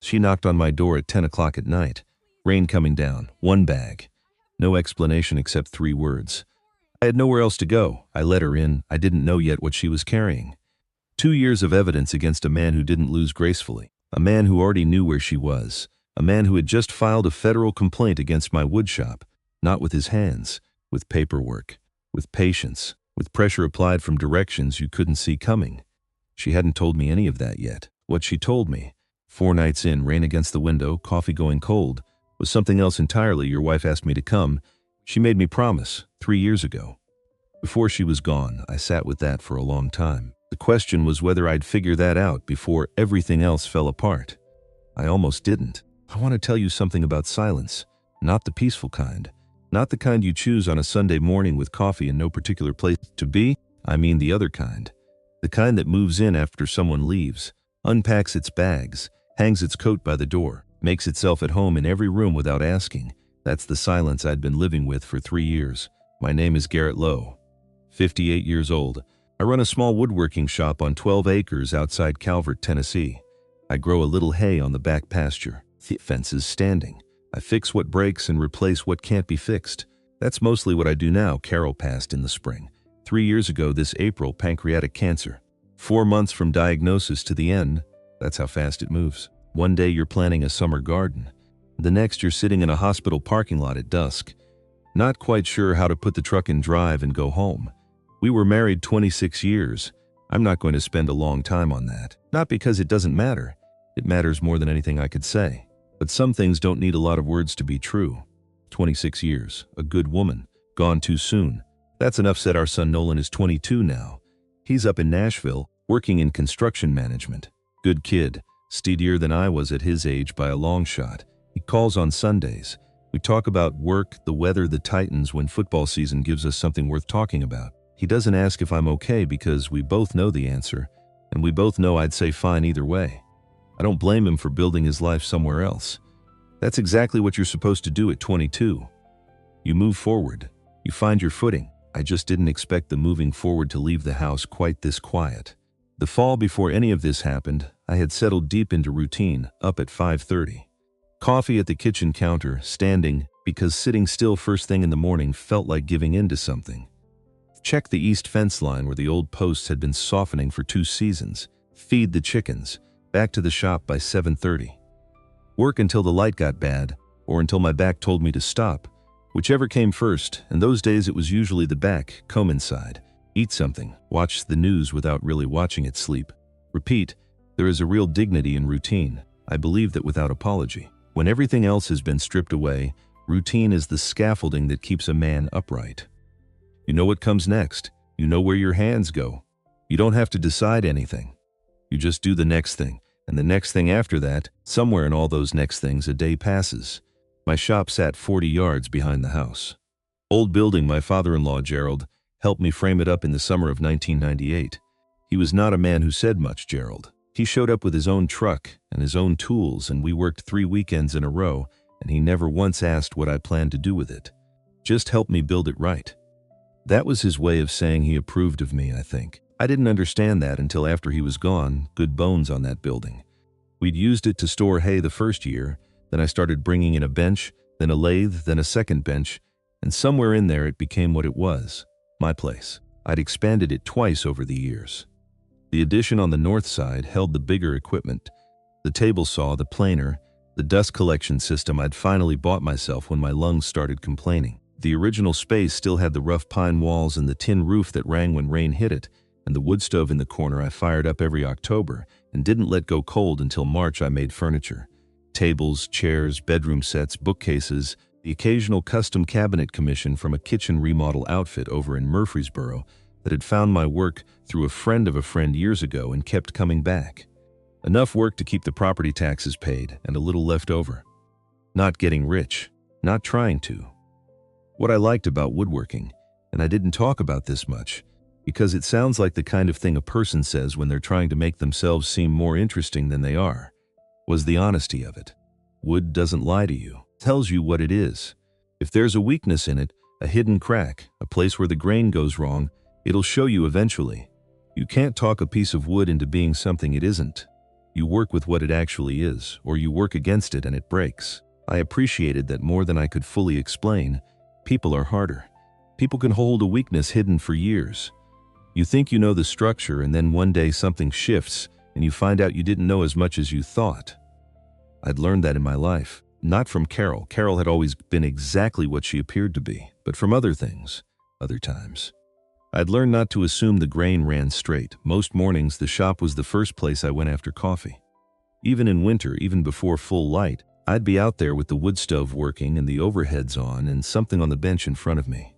She knocked on my door at 10 o'clock at night. Rain coming down, one bag. No explanation except 3 words. I had nowhere else to go. I let her in. I didn't know yet what she was carrying. 2 years of evidence against a man who didn't lose gracefully. A man who already knew where she was. A man who had just filed a federal complaint against my woodshop. Not with his hands, with paperwork, with patience, with pressure applied from directions you couldn't see coming. She hadn't told me any of that yet. What she told me, 4 nights in, rain against the window, coffee going cold, was something else entirely. Your wife asked me to come. She made me promise 3 years ago. Before she was gone, I sat with that for a long time. The question was whether I'd figure that out before everything else fell apart. I almost didn't. I want to tell you something about silence, not the peaceful kind, not the kind you choose on a Sunday morning with coffee and no particular place to be. I mean the other kind. The kind that moves in after someone leaves, unpacks its bags, hangs its coat by the door, makes itself at home in every room without asking. That's the silence I'd been living with for 3 years. My name is Garrett Lowe, 58 years old. I run a small woodworking shop on 12 acres outside Calvert, Tennessee. I grow a little hay on the back pasture. The fence is standing. I fix what breaks and replace what can't be fixed. That's mostly what I do now. Carol passed in the spring. 3 years ago this April, pancreatic cancer. 4 months from diagnosis to the end. That's how fast it moves. One day you're planting a summer garden. The next you're sitting in a hospital parking lot at dusk. Not quite sure how to put the truck in drive and go home. We were married 26 years. I'm not going to spend a long time on that. Not because it doesn't matter. It matters more than anything I could say. But some things don't need a lot of words to be true. 26 years, a good woman, gone too soon. That's enough said. Our son Nolan is 22 now. He's up in Nashville, working in construction management. Good kid, steadier than I was at his age by a long shot. He calls on Sundays. We talk about work, the weather, the Titans when football season gives us something worth talking about. He doesn't ask if I'm okay because we both know the answer, and we both know I'd say fine either way. I don't blame him for building his life somewhere else. That's exactly what you're supposed to do at 22. You move forward. You find your footing. I just didn't expect the moving forward to leave the house quite this quiet. The fall before any of this happened, I had settled deep into routine, up at 5:30. Coffee at the kitchen counter, standing, because sitting still first thing in the morning felt like giving in to something. Check the east fence line where the old posts had been softening for 2 seasons. Feed the chickens. Back to the shop by 7:30. Work until the light got bad, or until my back told me to stop. Whichever came first, and those days it was usually the back. Come inside. Eat something. Watch the news without really watching it. Sleep. Repeat. There is a real dignity in routine. I believe that without apology. When everything else has been stripped away, routine is the scaffolding that keeps a man upright. You know what comes next. You know where your hands go. You don't have to decide anything. You just do the next thing, and the next thing after that. Somewhere in all those next things a day passes. My shop sat 40 yards behind the house. Old building. My father-in-law, Gerald, helped me frame it up in the summer of 1998. He was not a man who said much, Gerald. He showed up with his own truck and his own tools, and we worked 3 weekends in a row, and he never once asked what I planned to do with it. Just help me build it right. That was his way of saying he approved of me, I think. I didn't understand that until after he was gone. Good bones on that building. We'd used it to store hay the first year, then I started bringing in a bench, then a lathe, then a second bench, and somewhere in there it became what it was, my place. I'd expanded it twice over the years. The addition on the north side held the bigger equipment, the table saw, the planer, the dust collection system I'd finally bought myself when my lungs started complaining. The original space still had the rough pine walls and the tin roof that rang when rain hit it, and the wood stove in the corner I fired up every October and didn't let go cold until March. I made furniture. Tables, chairs, bedroom sets, bookcases, the occasional custom cabinet commission from a kitchen remodel outfit over in Murfreesboro that had found my work through a friend of a friend years ago and kept coming back. Enough work to keep the property taxes paid and a little left over. Not getting rich, not trying to. What I liked about woodworking, and I didn't talk about this much, because it sounds like the kind of thing a person says when they're trying to make themselves seem more interesting than they are, was the honesty of it. Wood doesn't lie to you, tells you what it is. If there's a weakness in it, a hidden crack, a place where the grain goes wrong, it'll show you eventually. You can't talk a piece of wood into being something it isn't. You work with what it actually is, or you work against it and it breaks. I appreciated that more than I could fully explain. People are harder. People can hold a weakness hidden for years. You think you know the structure, and then one day something shifts, and you find out you didn't know as much as you thought. I'd learned that in my life. Not from Carol. Carol had always been exactly what she appeared to be, but from other things, other times. I'd learned not to assume the grain ran straight. Most mornings, the shop was the first place I went after coffee. Even in winter, even before full light, I'd be out there with the wood stove working and the overheads on and something on the bench in front of me.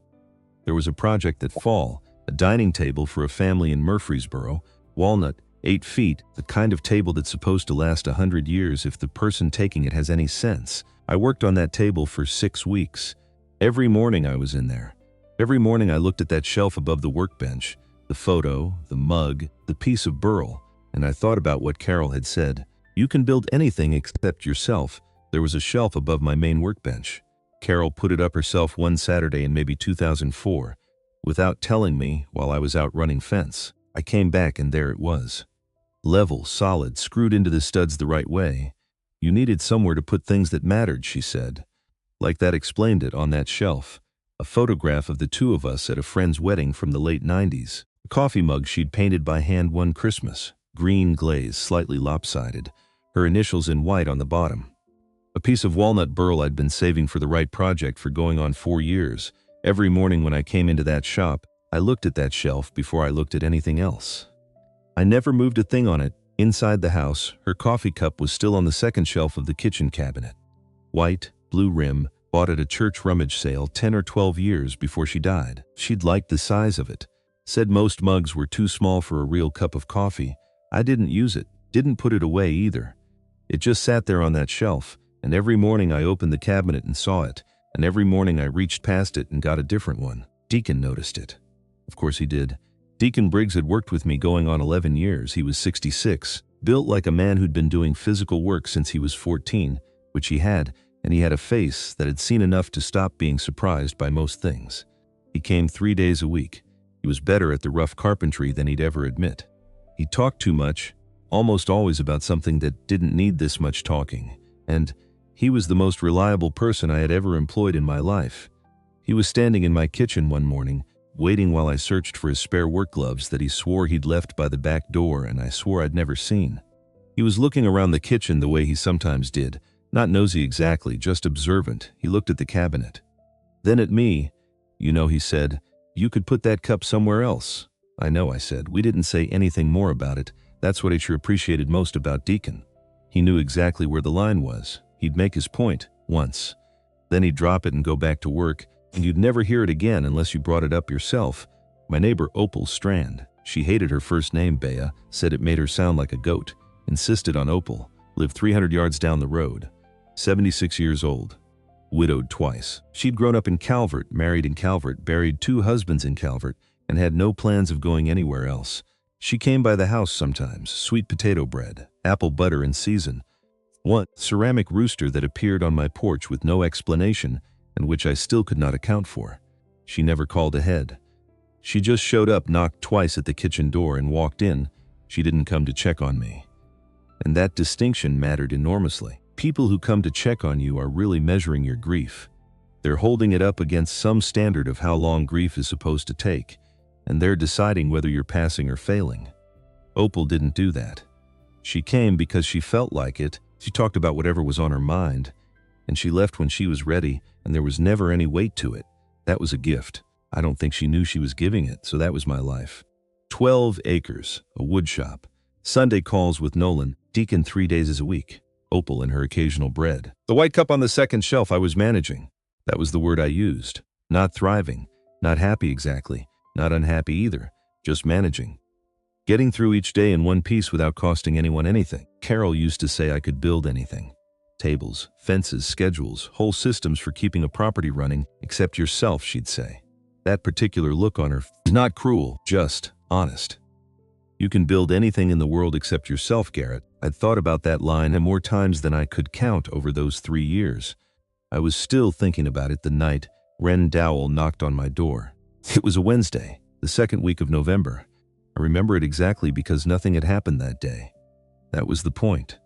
There was a project that fall, a dining table for a family in Murfreesboro, walnut, 8 feet, the kind of table that's supposed to last 100 years if the person taking it has any sense. I worked on that table for 6 weeks. Every morning I was in there. Every morning I looked at that shelf above the workbench, the photo, the mug, the piece of burl, and I thought about what Carol had said. You can build anything except yourself. There was a shelf above my main workbench. Carol put it up herself one Saturday in maybe 2004, without telling me while I was out running fence. I came back and there it was. Level, solid, screwed into the studs the right way. You needed somewhere to put things that mattered, she said. Like that explained it on that shelf. A photograph of the two of us at a friend's wedding from the late 90s. A coffee mug she'd painted by hand one Christmas. Green glaze, slightly lopsided. Her initials in white on the bottom. A piece of walnut burl I'd been saving for the right project for going on 4 years. Every morning when I came into that shop, I looked at that shelf before I looked at anything else. I never moved a thing on it. Inside the house, her coffee cup was still on the second shelf of the kitchen cabinet. White, blue rim, bought at a church rummage sale 10 or 12 years before she died. She'd liked the size of it. Said most mugs were too small for a real cup of coffee. I didn't use it, didn't put it away either. It just sat there on that shelf, and every morning I opened the cabinet and saw it, and every morning I reached past it and got a different one. Deacon noticed it. Of course he did. Deacon Briggs had worked with me going on 11 years. He was 66, built like a man who'd been doing physical work since he was 14, which he had, and he had a face that had seen enough to stop being surprised by most things. He came 3 days a week. He was better at the rough carpentry than he'd ever admit. He talked too much, almost always about something that didn't need this much talking, and he was the most reliable person I had ever employed in my life. He was standing in my kitchen one morning, waiting while I searched for his spare work gloves that he swore he'd left by the back door and I swore I'd never seen. He was looking around the kitchen the way he sometimes did, not nosy exactly, just observant. He looked at the cabinet. Then at me. You know, he said, you could put that cup somewhere else. I know, I said. We didn't say anything more about it. That's what I sure appreciated most about Deacon. He knew exactly where the line was. He'd make his point, once. Then he'd drop it and go back to work, and you'd never hear it again unless you brought it up yourself. My neighbor Opal Strand. She hated her first name, Bea, said it made her sound like a goat, insisted on Opal, lived 300 yards down the road. 76 years old. Widowed twice. She'd grown up in Calvert, married in Calvert, buried 2 husbands in Calvert, and had no plans of going anywhere else. She came by the house sometimes, sweet potato bread, apple butter in season. One ceramic rooster that appeared on my porch with no explanation, and which I still could not account for. She never called ahead. She just showed up, knocked twice at the kitchen door, and walked in. She didn't come to check on me. And that distinction mattered enormously. People who come to check on you are really measuring your grief. They're holding it up against some standard of how long grief is supposed to take, and they're deciding whether you're passing or failing. Opal didn't do that. She came because she felt like it. She talked about whatever was on her mind, and she left when she was ready, and there was never any weight to it. That was a gift. I don't think she knew she was giving it, so that was my life. 12 acres, a wood shop, Sunday calls with Nolan, Deacon 3 days a week, Opal and her occasional bread. The white cup on the second shelf I was managing. That was the word I used. Not thriving, not happy exactly, not unhappy either, just managing. Getting through each day in one piece without costing anyone anything. Carol used to say I could build anything. Tables, fences, schedules, whole systems for keeping a property running, except yourself, she'd say. That particular look on her was not cruel, just honest. You can build anything in the world except yourself, Garrett. I'd thought about that line more times than I could count over those 3 years. I was still thinking about it the night Ren Dowell knocked on my door. It was a Wednesday, the second week of November. I remember it exactly because nothing had happened that day. That was the point.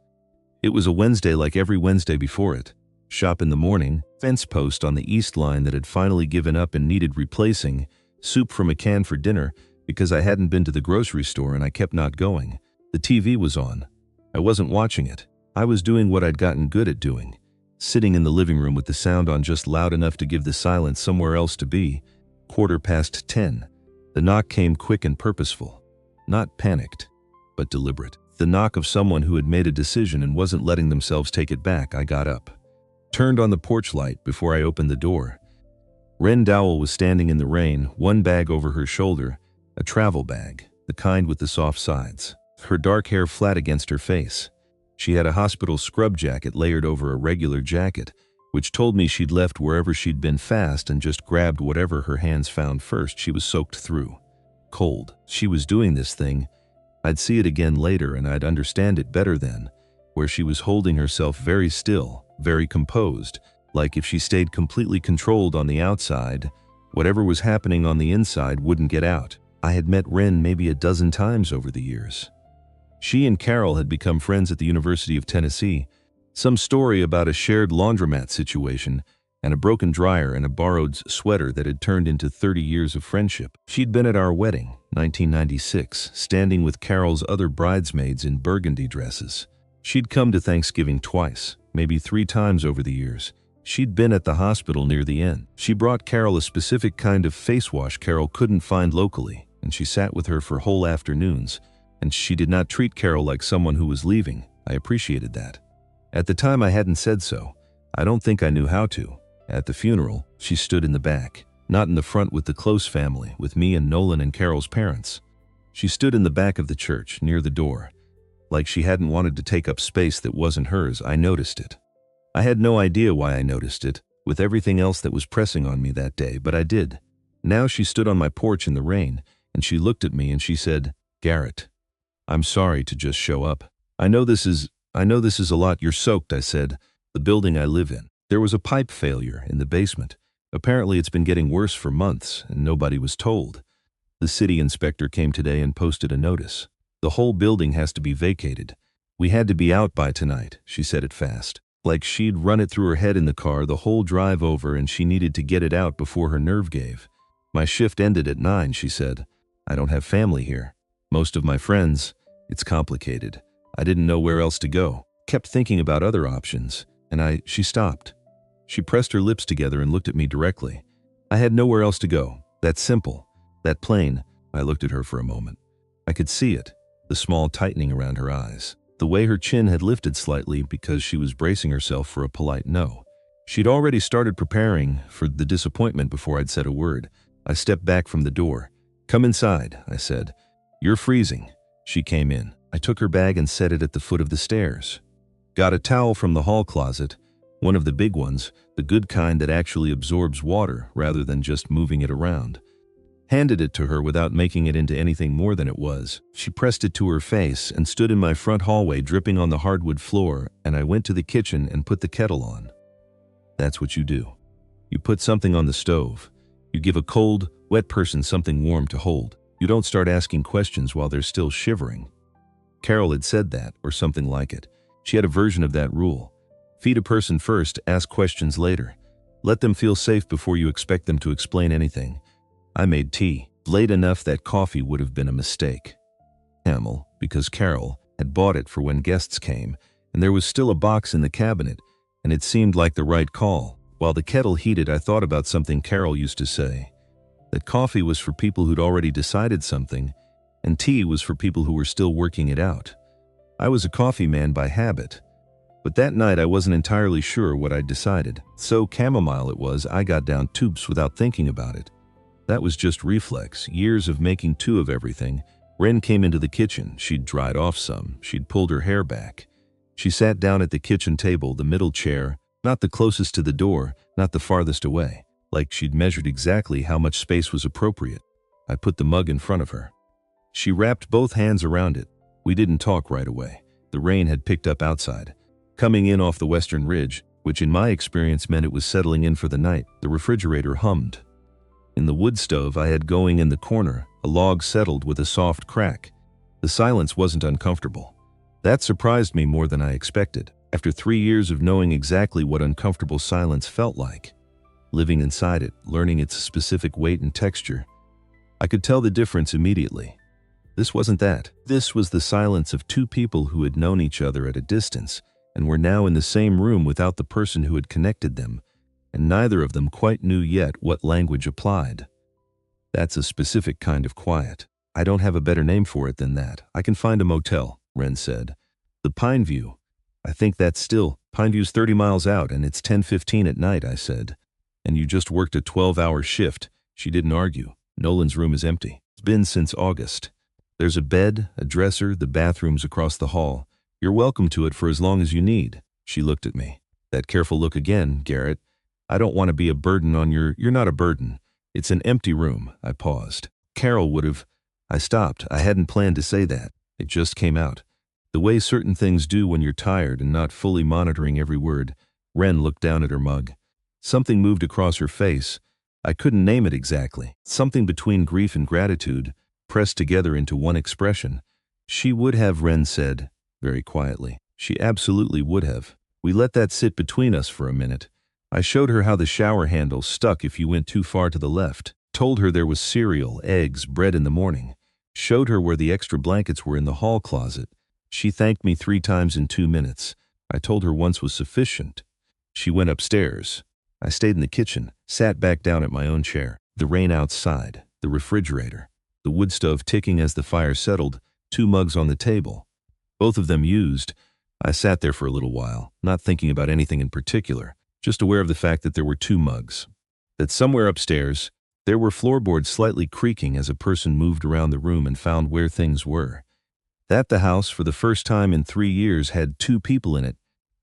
It was a Wednesday like every Wednesday before it. Shop in the morning, fence post on the East Line that had finally given up and needed replacing, soup from a can for dinner because I hadn't been to the grocery store and I kept not going. The TV was on. I wasn't watching it. I was doing what I'd gotten good at doing, sitting in the living room with the sound on just loud enough to give the silence somewhere else to be. 10:15. The knock came quick and purposeful. Not panicked, but deliberate. The knock of someone who had made a decision and wasn't letting themselves take it back. I got up, turned on the porch light before I opened the door. Wren Dowell was standing in the rain, one bag over her shoulder, a travel bag, the kind with the soft sides. Her dark hair flat against her face. She had a hospital scrub jacket layered over a regular jacket, which told me she'd left wherever she'd been fast and just grabbed whatever her hands found first. She was soaked through. Cold. She was doing this thing. I'd see it again later and I'd understand it better then, where she was holding herself very still, very composed, like if she stayed completely controlled on the outside, whatever was happening on the inside wouldn't get out. I had met Wren maybe a dozen times over the years. She and Carol had become friends at the University of Tennessee. Some story about a shared laundromat situation and a broken dryer and a borrowed sweater that had turned into 30 years of friendship. She'd been at our wedding, 1996, standing with Carol's other bridesmaids in burgundy dresses. She'd come to Thanksgiving twice, maybe 3 times over the years. She'd been at the hospital near the end. She brought Carol a specific kind of face wash Carol couldn't find locally, and she sat with her for whole afternoons. And she did not treat Carol like someone who was leaving. I appreciated that. At the time I hadn't said so. I don't think I knew how to. At the funeral, she stood in the back, not in the front with the close family, with me and Nolan and Carol's parents. She stood in the back of the church, near the door. Like she hadn't wanted to take up space that wasn't hers. I noticed it. I had no idea why I noticed it, with everything else that was pressing on me that day, but I did. Now she stood on my porch in the rain, and she looked at me and she said, "Garrett, I'm sorry to just show up. I know this is a lot. You're soaked," I said. "The building I live in. There was a pipe failure in the basement. Apparently it's been getting worse for months, and nobody was told. The city inspector came today and posted a notice. The whole building has to be vacated. We had to be out by tonight," she said it fast. Like she'd run it through her head in the car the whole drive over and she needed to get it out before her nerve gave. "My shift ended at 9, she said. "I don't have family here. Most of my friends. It's complicated. I didn't know where else to go. Kept thinking about other options, and she stopped. She pressed her lips together and looked at me directly. I had nowhere else to go. That simple. That plain." I looked at her for a moment. I could see it, the small tightening around her eyes, the way her chin had lifted slightly because she was bracing herself for a polite no. She'd already started preparing for the disappointment before I'd said a word. I stepped back from the door. "Come inside," I said. "You're freezing." She came in. I took her bag and set it at the foot of the stairs. Got a towel from the hall closet, one of the big ones, the good kind that actually absorbs water rather than just moving it around. Handed it to her without making it into anything more than it was. She pressed it to her face and stood in my front hallway dripping on the hardwood floor, and I went to the kitchen and put the kettle on. That's what you do. You put something on the stove. You give a cold, wet person something warm to hold. You don't start asking questions while they're still shivering. Carol had said that, or something like it. She had a version of that rule. Feed a person first, ask questions later. Let them feel safe before you expect them to explain anything. I made tea, late enough that coffee would have been a mistake. Camel, because Carol had bought it for when guests came, and there was still a box in the cabinet, and it seemed like the right call. While the kettle heated, I thought about something Carol used to say, that coffee was for people who'd already decided something, and tea was for people who were still working it out. I was a coffee man by habit, but that night I wasn't entirely sure what I'd decided. So chamomile it was. I got down tubes without thinking about it. That was just reflex, years of making 2 of everything. Wren came into the kitchen. She'd dried off some. She'd pulled her hair back. She sat down at the kitchen table, the middle chair, not the closest to the door, not the farthest away, like she'd measured exactly how much space was appropriate. I put the mug in front of her. She wrapped both hands around it. We didn't talk right away. The rain had picked up outside, coming in off the western ridge, which in my experience meant it was settling in for the night. The refrigerator hummed. In the wood stove I had going in the corner, a log settled with a soft crack. The silence wasn't uncomfortable. That surprised me more than I expected. After 3 years of knowing exactly what uncomfortable silence felt like, living inside it, learning its specific weight and texture, I could tell the difference immediately. This wasn't that. This was the silence of two people who had known each other at a distance and were now in the same room without the person who had connected them, and neither of them quite knew yet what language applied. That's a specific kind of quiet. I don't have a better name for it than that. I can find a motel, Ren said. The Pineview. I think that's still. Pineview's 30 miles out and it's 10:15 at night, I said. And you just worked a 12-hour shift. She didn't argue. Nolan's room is empty. It's been since August. There's a bed, a dresser, the bathroom's across the hall. You're welcome to it for as long as you need. She looked at me. That careful look again, Garrett. I don't want to be a burden on your... You're not a burden. It's an empty room. I paused. Carol would have... I stopped. I hadn't planned to say that. It just came out. The way certain things do when you're tired and not fully monitoring every word. Ren looked down at her mug. Something moved across her face. I couldn't name it exactly. Something between grief and gratitude, pressed together into one expression. She would have, Ren said, very quietly. She absolutely would have. We let that sit between us for a minute. I showed her how the shower handle stuck if you went too far to the left. Told her there was cereal, eggs, bread in the morning. Showed her where the extra blankets were in the hall closet. She thanked me 3 times in 2 minutes. I told her once was sufficient. She went upstairs. I stayed in the kitchen, sat back down at my own chair. The rain outside, the refrigerator, the wood stove ticking as the fire settled, 2 mugs on the table. Both of them used. I sat there for a little while, not thinking about anything in particular, just aware of the fact that there were 2 mugs. That somewhere upstairs, there were floorboards slightly creaking as a person moved around the room and found where things were. That the house, for the first time in 3 years, had 2 people in it.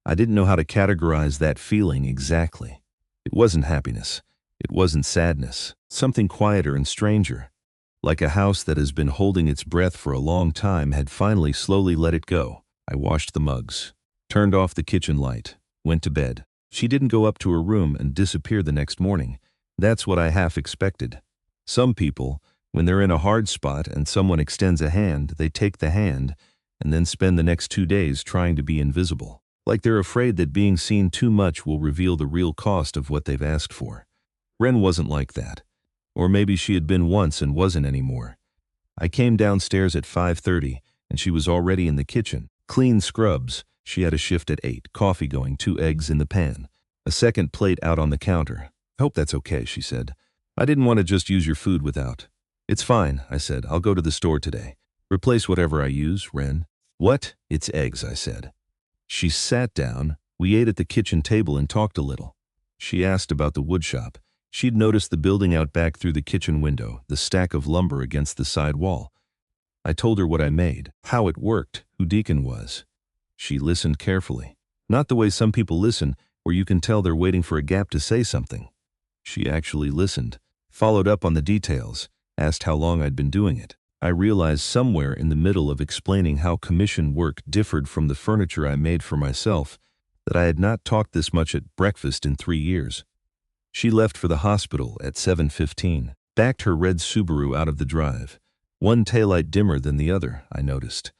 I didn't know how to categorize that feeling exactly. It wasn't happiness. It wasn't sadness. Something quieter and stranger. Like a house that has been holding its breath for a long time had finally slowly let it go. I washed the mugs, turned off the kitchen light, went to bed. She didn't go up to her room and disappear the next morning. That's what I half expected. Some people, when they're in a hard spot and someone extends a hand, they take the hand and then spend the next 2 days trying to be invisible. Like they're afraid that being seen too much will reveal the real cost of what they've asked for. Ren wasn't like that. Or maybe she had been once and wasn't anymore. I came downstairs at 5:30 and she was already in the kitchen. Clean scrubs. She had a shift at 8, coffee going, 2 eggs in the pan. A second plate out on the counter. Hope that's okay, she said. I didn't want to just use your food without. It's fine, I said. I'll go to the store today. Replace whatever I use, Ren. What? It's eggs, I said. She sat down. We ate at the kitchen table and talked a little. She asked about the wood shop. She'd noticed the building out back through the kitchen window, the stack of lumber against the side wall. I told her what I made, how it worked, who Deacon was. She listened carefully. Not the way some people listen, where you can tell they're waiting for a gap to say something. She actually listened, followed up on the details, asked how long I'd been doing it. I realized somewhere in the middle of explaining how commission work differed from the furniture I made for myself that I had not talked this much at breakfast in 3 years. She left for the hospital at 7:15, backed her red Subaru out of the drive. One taillight dimmer than the other, I noticed.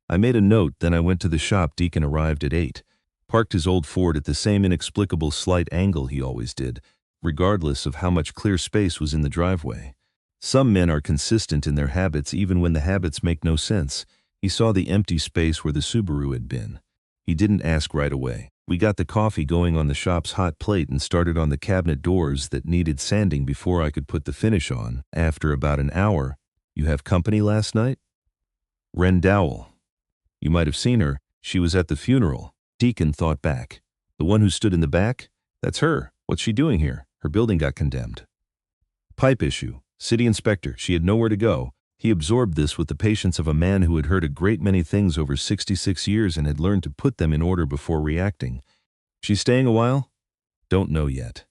I made a note, then I went to the shop. Deacon arrived at 8, parked his old Ford at the same inexplicable slight angle he always did, regardless of how much clear space was in the driveway. Some men are consistent in their habits even when the habits make no sense. He saw the empty space where the Subaru had been. He didn't ask right away. We got the coffee going on the shop's hot plate and started on the cabinet doors that needed sanding before I could put the finish on. After about an hour, "You have company last night?" Ren Dowell. You might have seen her. She was at the funeral. Deacon thought back. The one who stood in the back? That's her. What's she doing here? Her building got condemned. Pipe issue. City inspector. She had nowhere to go. He absorbed this with the patience of a man who had heard a great many things over 66 years and had learned to put them in order before reacting. She's staying a while? Don't know yet.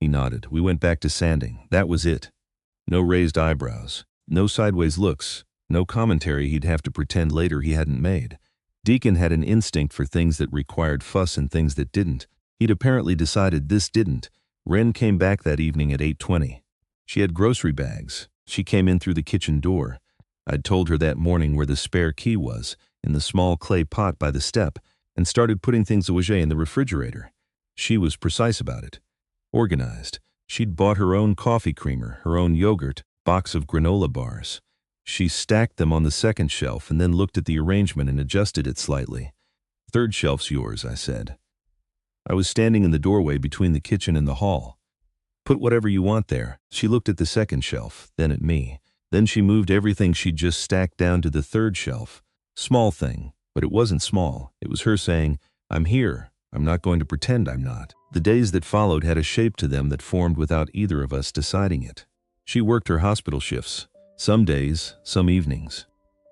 He nodded. We went back to sanding. That was it. No raised eyebrows. No sideways looks. No commentary he'd have to pretend later he hadn't made. Deacon had an instinct for things that required fuss and things that didn't. He'd apparently decided this didn't. Ren came back that evening at 8:20. She had grocery bags. She came in through the kitchen door. I'd told her that morning where the spare key was. in the small clay pot by the step and started putting things away in the refrigerator. She was precise about it. Organized. She'd bought her own coffee creamer, her own yogurt, box of granola bars. She stacked them on the second shelf and then looked at the arrangement and adjusted it slightly. "Third shelf's yours," I said. I was standing in the doorway between the kitchen and the hall. "Put whatever you want there." She looked at the second shelf, then at me. Then she moved everything she'd just stacked down to the third shelf. Small thing, but it wasn't small. It was her saying, "I'm here. I'm not going to pretend I'm not." The days that followed had a shape to them that formed without either of us deciding it. She worked her hospital shifts, some days, some evenings.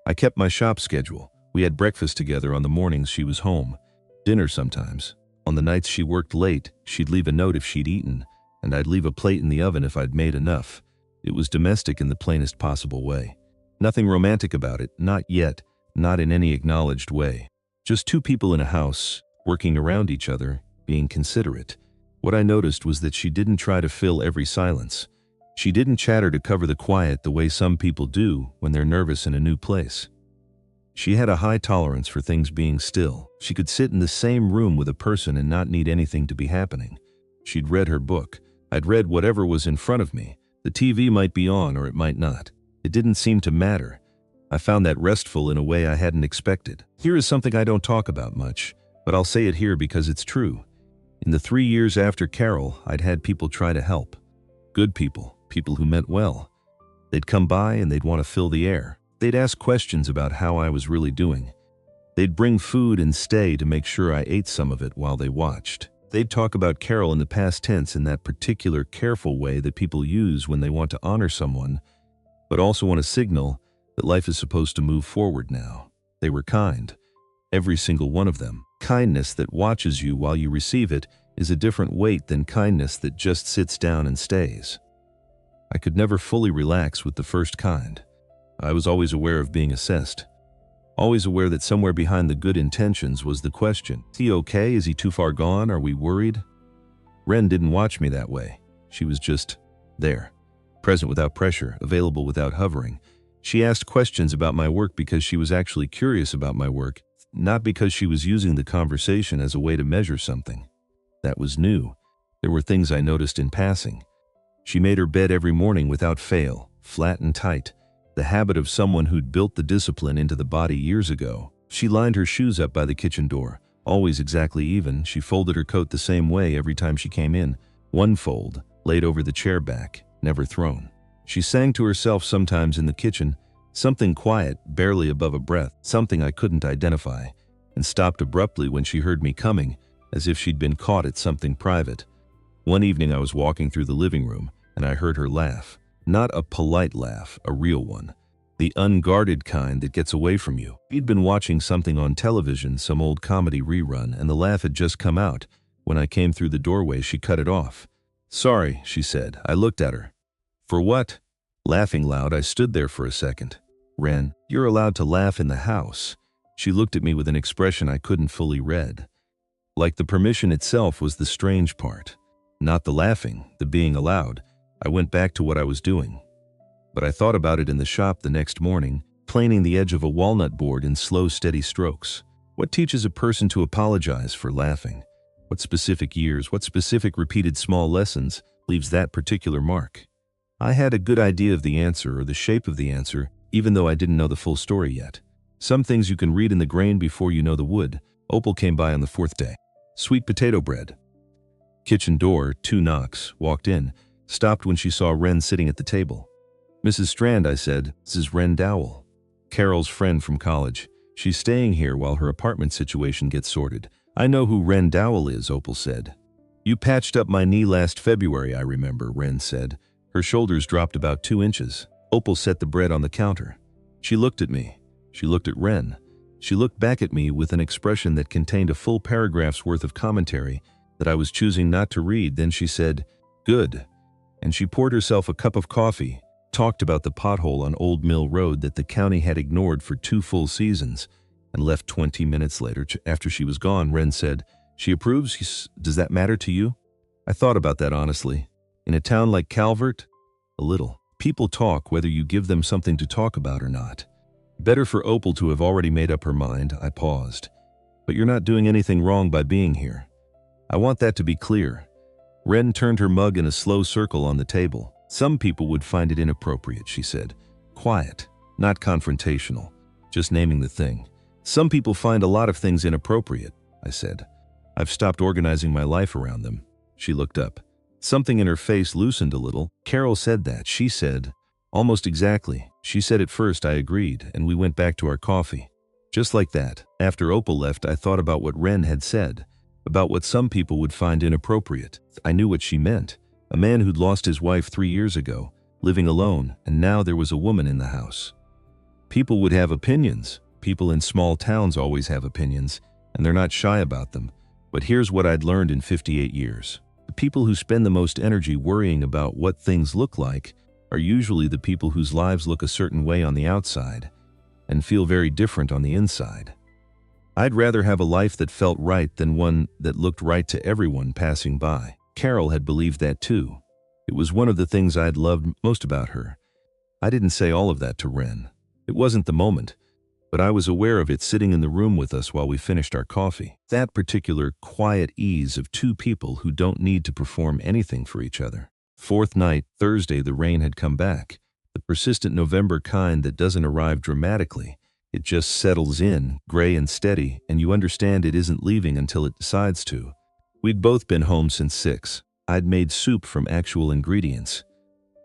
I kept my shop schedule. We had breakfast together on the mornings she was home, dinner sometimes. On the nights she worked late, she'd leave a note if she'd eaten, and I'd leave a plate in the oven if I'd made enough. It was domestic in the plainest possible way. Nothing romantic about it, not yet, not in any acknowledged way. Just two people in a house, working around each other, being considerate. What I noticed was that she didn't try to fill every silence. She didn't chatter to cover the quiet the way some people do when they're nervous in a new place. She had a high tolerance for things being still. She could sit in the same room with a person and not need anything to be happening. She'd read her book. I'd read whatever was in front of me. The TV might be on or it might not. It didn't seem to matter. I found that restful in a way I hadn't expected. Here is something I don't talk about much, but I'll say it here because it's true. In the 3 years after Carol, I'd had people try to help. Good people, people who meant well. They'd come by and they'd want to fill the air. They'd ask questions about how I was really doing. They'd bring food and stay to make sure I ate some of it while they watched. They'd talk about Carol in the past tense in that particular careful way that people use when they want to honor someone, but also want to signal that life is supposed to move forward now. They were kind. Every single one of them. Kindness that watches you while you receive it is a different weight than kindness that just sits down and stays. I could never fully relax with the first kind. I was always aware of being assessed. Always aware that somewhere behind the good intentions was the question, "Is he okay? Is he too far gone? Are we worried?" Ren didn't watch me that way. She was just there. Present without pressure, available without hovering. She asked questions about my work because she was actually curious about my work, not because she was using the conversation as a way to measure something. That was new. There were things I noticed in passing. She made her bed every morning without fail, flat and tight, the habit of someone who'd built the discipline into the body years ago. She lined her shoes up by the kitchen door, always exactly even. She folded her coat the same way every time she came in, one fold, laid over the chair back, never thrown. She sang to herself sometimes in the kitchen, something quiet, barely above a breath, something I couldn't identify, and stopped abruptly when she heard me coming, as if she'd been caught at something private. One evening I was walking through the living room, and I heard her laugh. Not a polite laugh, a real one. The unguarded kind that gets away from you. She'd been watching something on television, some old comedy rerun, and the laugh had just come out. When I came through the doorway, she cut it off. "Sorry," she said. I looked at her. "For what?" Laughing loud, I stood there for a second. "Ren, you're allowed to laugh in the house." She looked at me with an expression I couldn't fully read. Like the permission itself was the strange part. Not the laughing, the being allowed. I went back to what I was doing. But I thought about it in the shop the next morning, planing the edge of a walnut board in slow, steady strokes. What teaches a person to apologize for laughing? What specific years, what specific repeated small lessons leaves that particular mark? I had a good idea of the answer or the shape of the answer, even though I didn't know the full story yet. Some things you can read in the grain before you know the wood. Opal came by on the 4th day. Sweet potato bread. Kitchen door, 2 knocks, walked in, stopped when she saw Ren sitting at the table. "Mrs. Strand," I said, "this is Ren Dowell. Carol's friend from college. She's staying here while her apartment situation gets sorted." "I know who Ren Dowell is," Opal said. "You patched up my knee last February, I remember," Ren said. Her shoulders dropped about 2 inches. Opal set the bread on the counter. She looked at me. She looked at Ren. She looked back at me with an expression that contained a full paragraph's worth of commentary that I was choosing not to read. Then she said, "Good." And she poured herself a cup of coffee, talked about the pothole on Old Mill Road that the county had ignored for 2 full seasons, and left 20 minutes later. After she was gone, Ren said, "She approves? Does that matter to you?" I thought about that honestly. In a town like Calvert, a little. People talk whether you give them something to talk about or not. Better for Opal to have already made up her mind, I paused. But you're not doing anything wrong by being here. I want that to be clear. Wren turned her mug in a slow circle on the table. Some people would find it inappropriate, she said. Quiet, not confrontational, just naming the thing. Some people find a lot of things inappropriate, I said. I've stopped organizing my life around them. She looked up. Something in her face loosened a little. Carol said that. She said, almost exactly. She said it first, I agreed, and we went back to our coffee. Just like that. After Opal left, I thought about what Wren had said, about what some people would find inappropriate. I knew what she meant. A man who'd lost his wife 3 years ago, living alone, and now there was a woman in the house. People would have opinions. People in small towns always have opinions, and they're not shy about them. But here's what I'd learned in 58 years. The people who spend the most energy worrying about what things look like are usually the people whose lives look a certain way on the outside and feel very different on the inside. I'd rather have a life that felt right than one that looked right to everyone passing by. Carol had believed that too. It was one of the things I'd loved most about her. I didn't say all of that to Wren. It wasn't the moment, but I was aware of it sitting in the room with us while we finished our coffee. That particular quiet ease of two people who don't need to perform anything for each other. Fourth night, Thursday, the rain had come back. The persistent November kind that doesn't arrive dramatically. It just settles in, gray and steady, and you understand it isn't leaving until it decides to. We'd both been home since 6. I'd made soup from actual ingredients.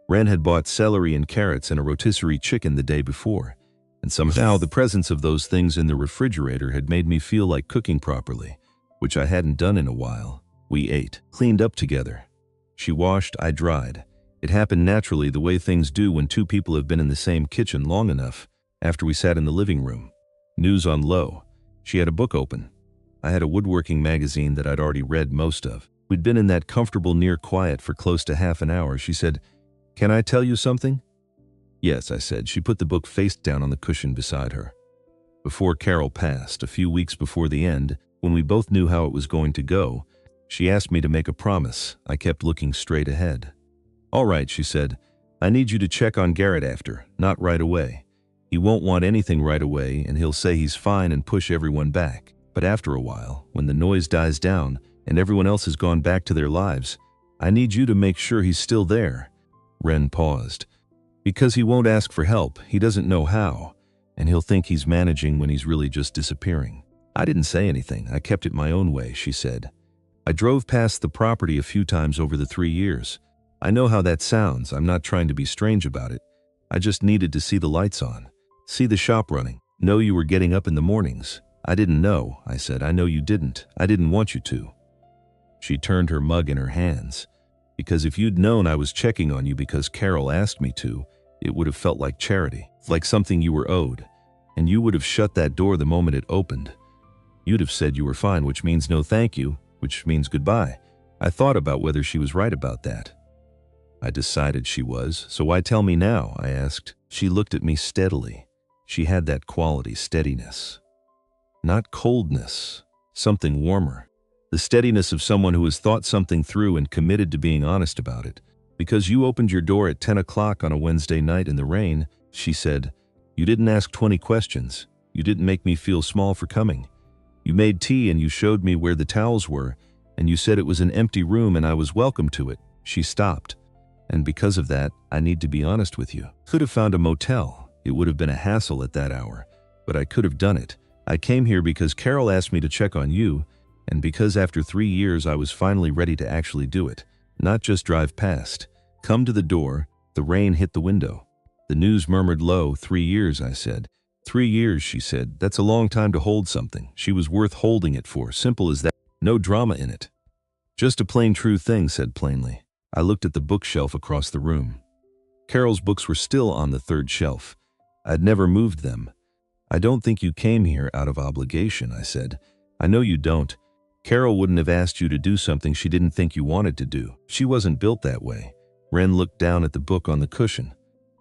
Wren had bought celery and carrots and a rotisserie chicken the day before, and somehow the presence of those things in the refrigerator had made me feel like cooking properly, which I hadn't done in a while. We ate, cleaned up together. She washed, I dried. It happened naturally, the way things do when two people have been in the same kitchen long enough. After we sat in the living room, news on low, she had a book open. I had a woodworking magazine that I'd already read most of. We'd been in that comfortable near quiet for close to half an hour. She said, "Can I tell you something?" "Yes," I said. She put the book face down on the cushion beside her. Before Carol passed, a few weeks before the end, when we both knew how it was going to go, she asked me to make a promise. I kept looking straight ahead. "All right," she said. "I need you to check on Garrett after, not right away. He won't want anything right away, and he'll say he's fine and push everyone back. But after a while, when the noise dies down and everyone else has gone back to their lives, I need you to make sure he's still there." Wren paused. "Because he won't ask for help, he doesn't know how, and he'll think he's managing when he's really just disappearing." I didn't say anything. I kept it my own way, she said. "I drove past the property a few times over the 3 years. I know how that sounds. I'm not trying to be strange about it. I just needed to see the lights on. See the shop running. Know you were getting up in the mornings." "I didn't know," I said. "I know you didn't. I didn't want you to." She turned her mug in her hands. "Because if you'd known I was checking on you because Carol asked me to, it would have felt like charity, like something you were owed. And you would have shut that door the moment it opened. You'd have said you were fine, which means no thank you, which means goodbye." I thought about whether she was right about that. I decided she was. "So why tell me now?" I asked. She looked at me steadily. She had that quality, steadiness. Not coldness, something warmer. The steadiness of someone who has thought something through and committed to being honest about it. "Because you opened your door at 10 o'clock on a Wednesday night in the rain," she said. "You didn't ask 20 questions. You didn't make me feel small for coming. You made tea and you showed me where the towels were, and you said it was an empty room and I was welcome to it." She stopped. "And because of that, I need to be honest with you. Could have found a motel. It would have been a hassle at that hour, but I could have done it. I came here because Carol asked me to check on you, and because after 3 years I was finally ready to actually do it, not just drive past. Come to the door." The rain hit the window. The news murmured low. 3 years, I said. 3 years, she said. That's a long time to hold something. She was worth holding it for. Simple as that. No drama in it. "Just a plain true thing," said plainly. I looked at the bookshelf across the room. Carol's books were still on the 3rd shelf. I'd never moved them. "I don't think you came here out of obligation," I said. "I know you don't. Carol wouldn't have asked you to do something she didn't think you wanted to do. She wasn't built that way." Wren looked down at the book on the cushion.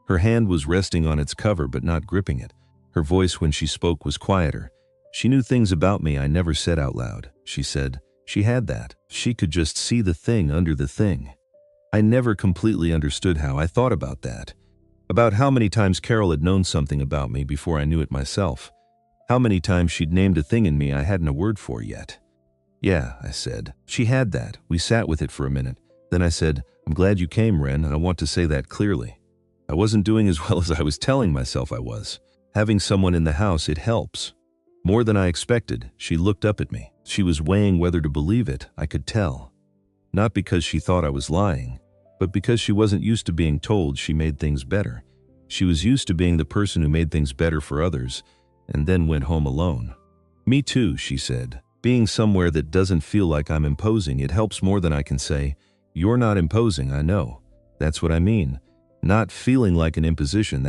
Her hand was resting on its cover but not gripping it. Her voice when she spoke was quieter. "She knew things about me I never said out loud," she said. She had that. She could just see the thing under the thing. I never completely understood how. I thought about that. About how many times Carol had known something about me before I knew it myself. How many times she'd named a thing in me I hadn't a word for yet. Yeah, I said. She had that. We sat with it for a minute. Then I said, I'm glad you came, Ren, and I want to say that clearly. I wasn't doing as well as I was telling myself I was. Having someone in the house, it helps. More than I expected, she looked up at me. She was weighing whether to believe it, I could tell. Not because she thought I was lying, but because she wasn't used to being told she made things better. She was used to being the person who made things better for others, and then went home alone. Me too, she said. Being somewhere that doesn't feel like I'm imposing, it helps more than I can say. You're not imposing, I know. That's what I mean. Not feeling like an imposition,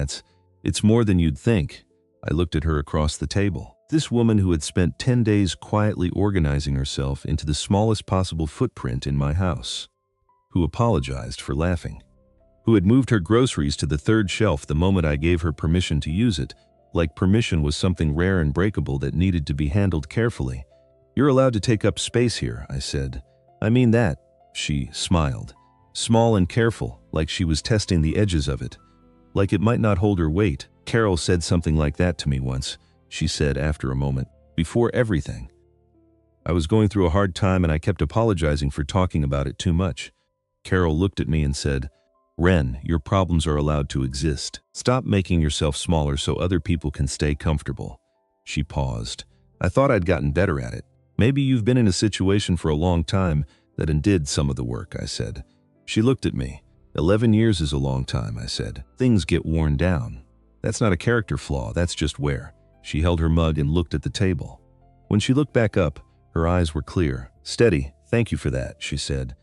it's more than you'd think. I looked at her across the table. This woman who had spent 10 days quietly organizing herself into the smallest possible footprint in my house. Who apologized for laughing. Who had moved her groceries to the third shelf the moment I gave her permission to use it, like permission was something rare and breakable that needed to be handled carefully. You're allowed to take up space here, I said. I mean that, she smiled. Small and careful, like she was testing the edges of it. Like it might not hold her weight. Carol said something like that to me once, she said after a moment. Before everything. I was going through a hard time and I kept apologizing for talking about it too much. Carol looked at me and said, Ren, your problems are allowed to exist. Stop making yourself smaller so other people can stay comfortable. She paused. I thought I'd gotten better at it. Maybe you've been in a situation for a long time that undid some of the work, I said. She looked at me. 11 years is a long time, I said. Things get worn down. That's not a character flaw, that's just wear. She held her mug and looked at the table. When she looked back up, her eyes were clear. Steady, thank you for that, she said.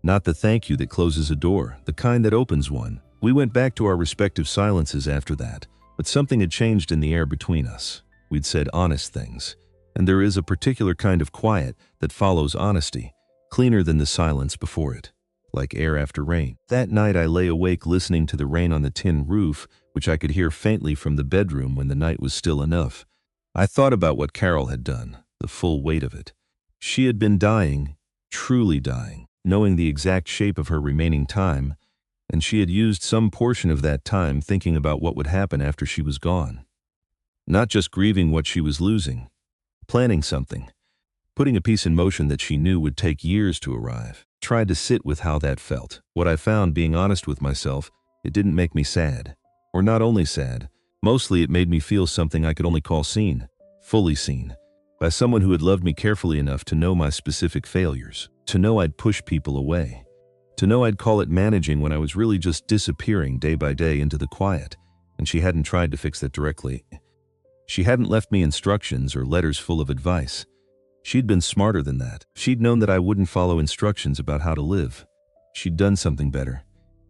Not the thank you that closes a door, the kind that opens one. We went back to our respective silences after that, but something had changed in the air between us. We'd said honest things. And there is a particular kind of quiet that follows honesty, cleaner than the silence before it, like air after rain. That night I lay awake listening to the rain on the tin roof, which I could hear faintly from the bedroom when the night was still enough. I thought about what Carol had done, the full weight of it. She had been dying, truly dying, knowing the exact shape of her remaining time, and she had used some portion of that time thinking about what would happen after she was gone. Not just grieving what she was losing, planning something, putting a piece in motion that she knew would take years to arrive. Tried to sit with how that felt. What I found, being honest with myself, it didn't make me sad. Or not only sad, mostly it made me feel something I could only call seen, fully seen, by someone who had loved me carefully enough to know my specific failures, to know I'd push people away, to know I'd call it managing when I was really just disappearing day by day into the quiet, and she hadn't tried to fix that directly. She hadn't left me instructions or letters full of advice. She'd been smarter than that. She'd known that I wouldn't follow instructions about how to live. She'd done something better.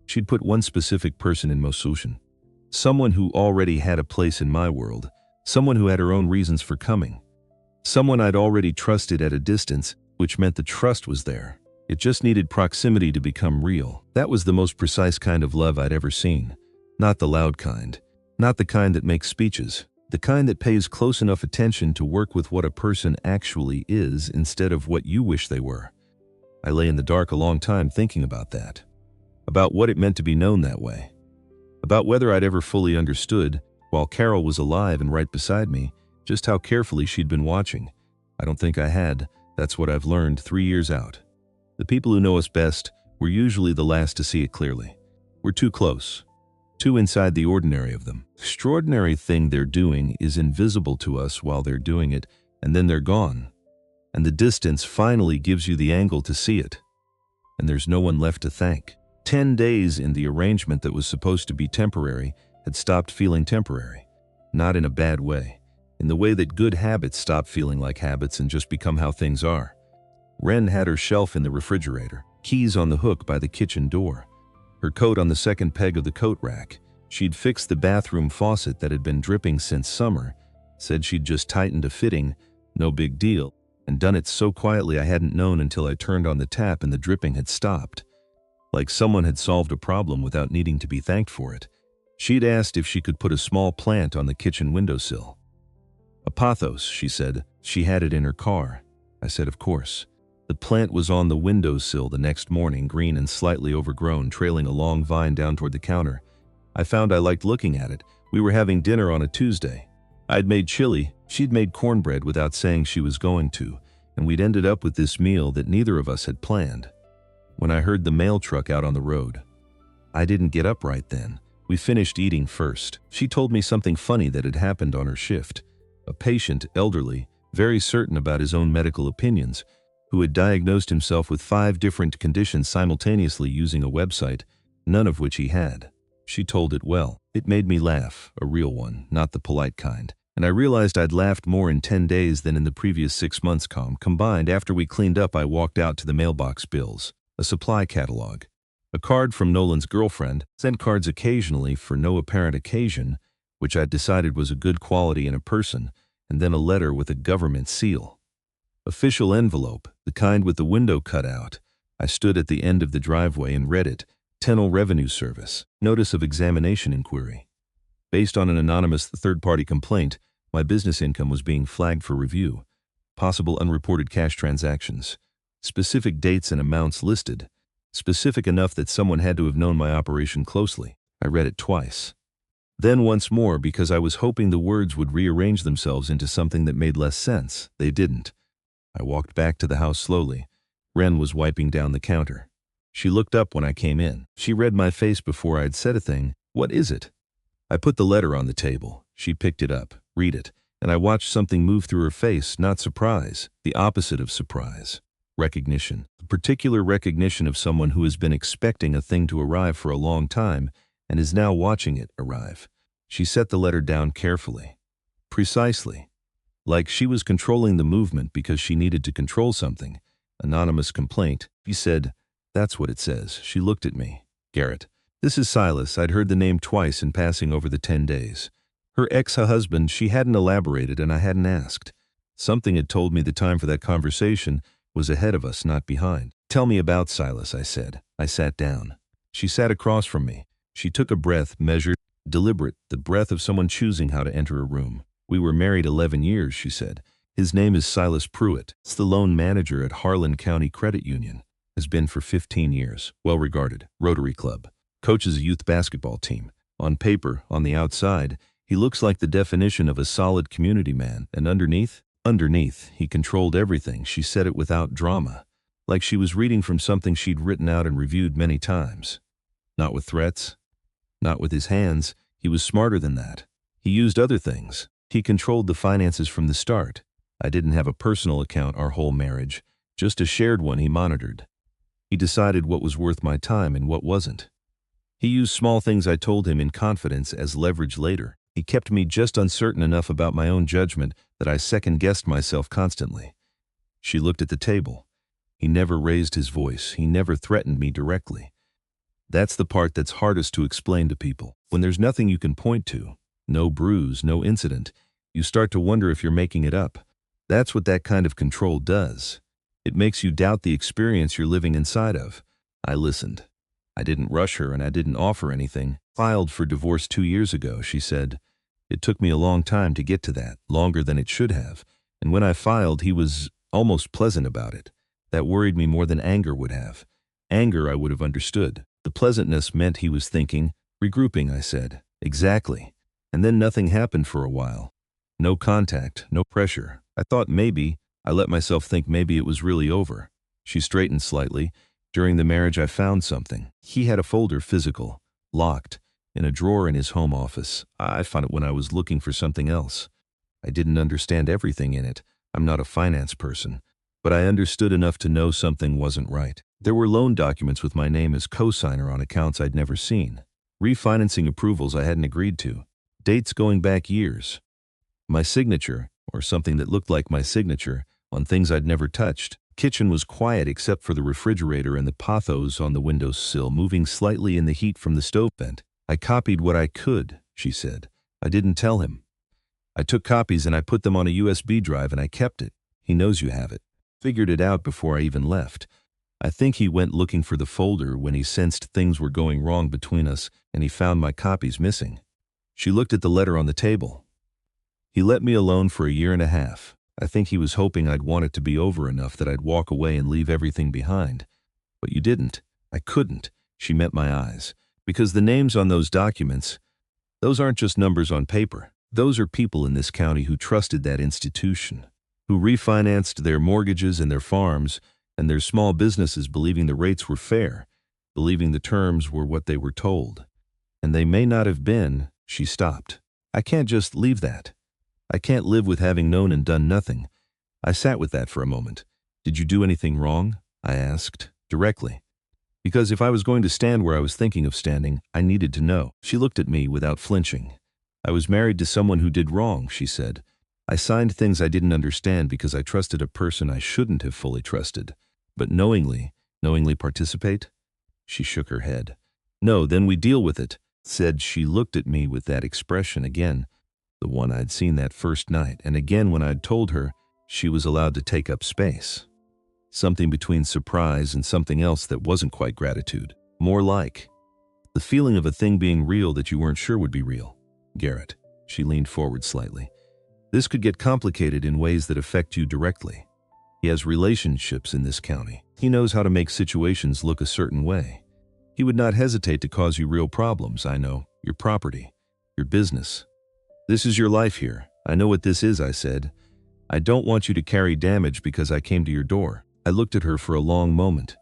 She'd put one specific person in motion. Someone who already had a place in my world. Someone who had her own reasons for coming. Someone I'd already trusted at a distance, which meant the trust was there. It just needed proximity to become real. That was the most precise kind of love I'd ever seen. Not the loud kind. Not the kind that makes speeches. The kind that pays close enough attention to work with what a person actually is instead of what you wish they were. I lay in the dark a long time thinking about that. About what it meant to be known that way. About whether I'd ever fully understood, while Carol was alive and right beside me, just how carefully she'd been watching. I don't think I had. That's what I've learned 3 years out. The people who know us best, we're usually the last to see it clearly. We're too close. Too inside the ordinary of them. Extraordinary thing they're doing is invisible to us while they're doing it, and then they're gone. And the distance finally gives you the angle to see it. And there's no one left to thank. 10 days in the arrangement that was supposed to be temporary had stopped feeling temporary. Not in a bad way. In the way that good habits stop feeling like habits and just become how things are. Ren had her shelf in the refrigerator, keys on the hook by the kitchen door. Her coat on the second peg of the coat rack. She'd fixed the bathroom faucet that had been dripping since summer, said she'd just tightened a fitting, no big deal, and done it so quietly I hadn't known until I turned on the tap and the dripping had stopped. Like someone had solved a problem without needing to be thanked for it. She'd asked if she could put a small plant on the kitchen windowsill. A pothos, she said. She had it in her car. I said, of course. The plant was on the windowsill the next morning, green and slightly overgrown, trailing a long vine down toward the counter. I found I liked looking at it. We were having dinner on a Tuesday. I'd made chili, she'd made cornbread without saying she was going to, and we'd ended up with this meal that neither of us had planned. When I heard the mail truck out on the road, I didn't get up right then. We finished eating first. She told me something funny that had happened on her shift. A patient, elderly, very certain about his own medical opinions, who had diagnosed himself with 5 different conditions simultaneously using a website, none of which he had. She told it well. It made me laugh, a real one, not the polite kind. And I realized I'd laughed more in 10 days than in the previous 6 months combined. After we cleaned up, I walked out to the mailbox bills, a supply catalog, a card from Nolan's girlfriend, sent cards occasionally for no apparent occasion, which I'd decided was a good quality in a person, and then a letter with a government seal. Official envelope, the kind with the window cut out. I stood at the end of the driveway and read it. Tenal Revenue Service, Notice of Examination Inquiry. Based on an anonymous third-party complaint, my business income was being flagged for review. Possible unreported cash transactions. Specific dates and amounts listed. Specific enough that someone had to have known my operation closely. I read it twice. Then once more because I was hoping the words would rearrange themselves into something that made less sense. They didn't. I walked back to the house slowly. Wren was wiping down the counter. She looked up when I came in. She read my face before I'd said a thing. What is it? I put the letter on the table. She picked it up, read it, and I watched something move through her face, not surprise, the opposite of surprise. Recognition. The particular recognition of someone who has been expecting a thing to arrive for a long time and is now watching it arrive. She set the letter down carefully. Precisely. Like she was controlling the movement because she needed to control something. Anonymous complaint. She said, "That's what it says." She looked at me. Garrett. This is Silas. I'd heard the name twice in passing over the 10 days. Her ex-husband, she hadn't elaborated and I hadn't asked. Something had told me the time for that conversation was ahead of us, not behind. Tell me about Silas, I said. I sat down. She sat across from me. She took a breath, measured, deliberate, the breath of someone choosing how to enter a room. We were married 11 years, she said. His name is Silas Pruitt. He's the loan manager at Harlan County Credit Union. Has been for 15 years. Well-regarded. Rotary Club. Coaches a youth basketball team. On paper, on the outside, he looks like the definition of a solid community man. And underneath, he controlled everything. She said it without drama. Like she was reading from something she'd written out and reviewed many times. Not with threats. Not with his hands. He was smarter than that. He used other things. He controlled the finances from the start. I didn't have a personal account our whole marriage, just a shared one he monitored. He decided what was worth my time and what wasn't. He used small things I told him in confidence as leverage later. He kept me just uncertain enough about my own judgment that I second-guessed myself constantly. She looked at the table. He never raised his voice. He never threatened me directly. That's the part that's hardest to explain to people. When there's nothing you can point to, no bruise, no incident, you start to wonder if you're making it up. That's what that kind of control does. It makes you doubt the experience you're living inside of. I listened. I didn't rush her and I didn't offer anything. Filed for divorce 2 years ago, she said. It took me a long time to get to that, longer than it should have. And when I filed, he was almost pleasant about it. That worried me more than anger would have. Anger I would have understood. The pleasantness meant he was thinking. Regrouping, I said. Exactly. And then nothing happened for a while. No contact, no pressure. I thought maybe, I let myself think maybe it was really over. She straightened slightly. During the marriage I found something. He had a folder, physical, locked, in a drawer in his home office. I found it when I was looking for something else. I didn't understand everything in it. I'm not a finance person. But I understood enough to know something wasn't right. There were loan documents with my name as co-signer on accounts I'd never seen. Refinancing approvals I hadn't agreed to. Dates going back years. My signature, or something that looked like my signature, on things I'd never touched. Kitchen was quiet except for the refrigerator and the pothos on the windowsill moving slightly in the heat from the stove vent. I copied what I could, she said. I didn't tell him. I took copies and I put them on a USB drive and I kept it. He knows you have it. Figured it out before I even left. I think he went looking for the folder when he sensed things were going wrong between us and he found my copies missing. She looked at the letter on the table. He let me alone for 1.5 years. I think he was hoping I'd want it to be over enough that I'd walk away and leave everything behind. But you didn't. I couldn't. She met my eyes. Because the names on those documents, those aren't just numbers on paper. Those are people in this county who trusted that institution, who refinanced their mortgages and their farms and their small businesses believing the rates were fair, believing the terms were what they were told. And they may not have been. She stopped. I can't just leave that. I can't live with having known and done nothing. I sat with that for a moment. Did you do anything wrong? I asked, directly. Because if I was going to stand where I was thinking of standing, I needed to know. She looked at me without flinching. I was married to someone who did wrong, she said. I signed things I didn't understand because I trusted a person I shouldn't have fully trusted. But knowingly participate? She shook her head. No, then we deal with it, said. She looked at me with that expression again, the one I'd seen that first night, and again when I'd told her she was allowed to take up space. Something between surprise and something else that wasn't quite gratitude. More like the feeling of a thing being real that you weren't sure would be real. Garrett, she leaned forward slightly. This could get complicated in ways that affect you directly. He has relationships in this county. He knows how to make situations look a certain way. He would not hesitate to cause you real problems, I know. Your property, your business. This is your life here. I know what this is, I said. I don't want you to carry damage because I came to your door. I looked at her for a long moment.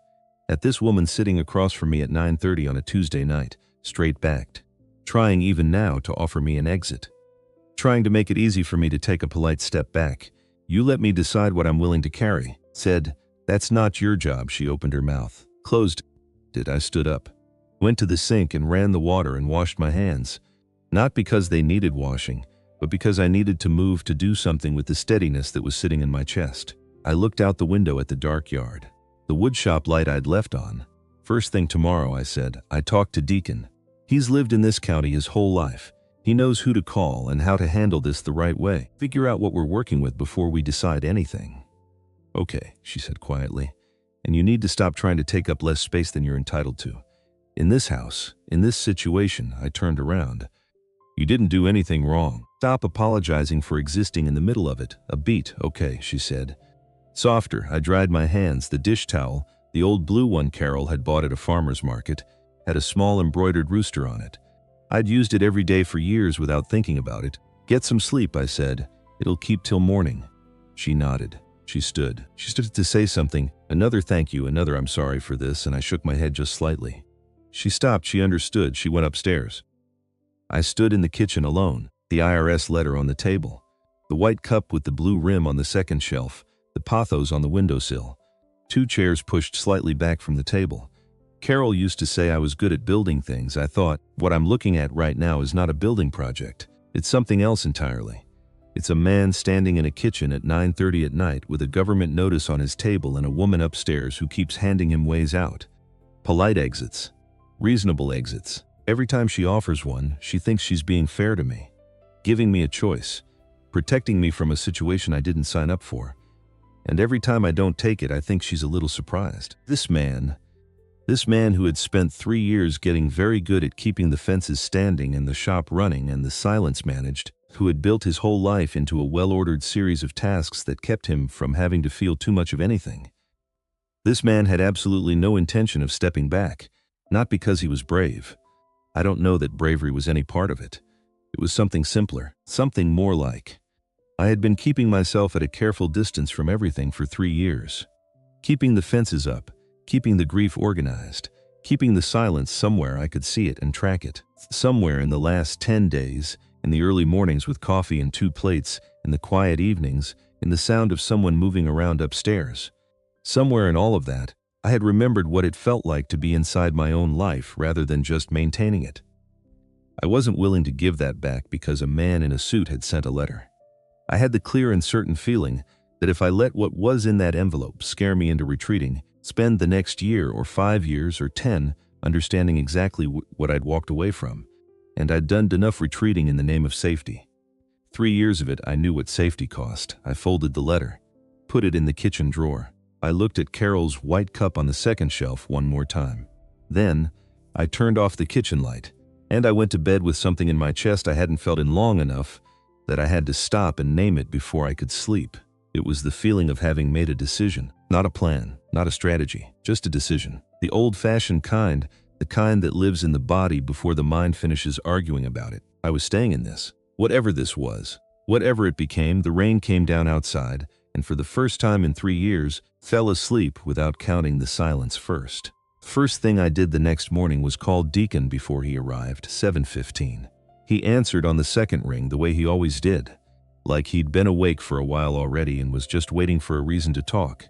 At this woman sitting across from me at 9:30 on a Tuesday night, straight-backed, trying even now to offer me an exit, trying to make it easy for me to take a polite step back. You let me decide what I'm willing to carry, said. That's not your job. She opened her mouth, closed it. I stood up, went to the sink and ran the water and washed my hands. Not because they needed washing, but because I needed to move to do something with the steadiness that was sitting in my chest. I looked out the window at the dark yard, the woodshop light I'd left on. First thing tomorrow, I said. I talked to Deacon. He's lived in this county his whole life. He knows who to call and how to handle this the right way. Figure out what we're working with before we decide anything. Okay, she said quietly. And you need to stop trying to take up less space than you're entitled to. In this house, in this situation, I turned around. You didn't do anything wrong. Stop apologizing for existing in the middle of it. A beat, okay, she said. Softer, I dried my hands. The dish towel, the old blue one Carol had bought at a farmer's market, had a small embroidered rooster on it. I'd used it every day for years without thinking about it. Get some sleep, I said. It'll keep till morning. She nodded. She stood. She stood to say something. Another thank you, another I'm sorry for this, and I shook my head just slightly. She stopped. She understood. She went upstairs. I stood in the kitchen alone, the IRS letter on the table, the white cup with the blue rim on the second shelf, the pothos on the windowsill, 2 chairs pushed slightly back from the table. Carol used to say I was good at building things. I thought, what I'm looking at right now is not a building project. It's something else entirely. It's a man standing in a kitchen at 9:30 at night with a government notice on his table and a woman upstairs who keeps handing him ways out. Polite exits. Reasonable exits. Every time she offers one, she thinks she's being fair to me, giving me a choice, protecting me from a situation I didn't sign up for. And every time I don't take it, I think she's a little surprised. This man who had spent 3 years getting very good at keeping the fences standing and the shop running and the silence managed, who had built his whole life into a well-ordered series of tasks that kept him from having to feel too much of anything. This man had absolutely no intention of stepping back, not because he was brave. I don't know that bravery was any part of it. It was something simpler, something more like, I had been keeping myself at a careful distance from everything for 3 years. Keeping the fences up, keeping the grief organized, keeping the silence somewhere I could see it and track it. Somewhere in the last 10 days, in the early mornings with coffee and 2 plates, in the quiet evenings, in the sound of someone moving around upstairs. Somewhere in all of that, I had remembered what it felt like to be inside my own life rather than just maintaining it. I wasn't willing to give that back because a man in a suit had sent a letter. I had the clear and certain feeling that if I let what was in that envelope scare me into retreating, spend the next year or 5 years or 10 understanding exactly what I'd walked away from, and I'd done enough retreating in the name of safety. 3 years of it, I knew what safety cost. I folded the letter, put it in the kitchen drawer. I looked at Carol's white cup on the second shelf one more time. Then, I turned off the kitchen light, and I went to bed with something in my chest I hadn't felt in long enough that I had to stop and name it before I could sleep. It was the feeling of having made a decision, not a plan, not a strategy, just a decision. The old-fashioned kind the kind that lives in the body before the mind finishes arguing about it. I was staying in this. Whatever this was, whatever it became, the rain came down outside, and for the first time in 3 years, fell asleep without counting the silence first. First thing I did the next morning was call Deacon before he arrived, 7:15. He answered on the second ring the way he always did, like he'd been awake for a while already and was just waiting for a reason to talk.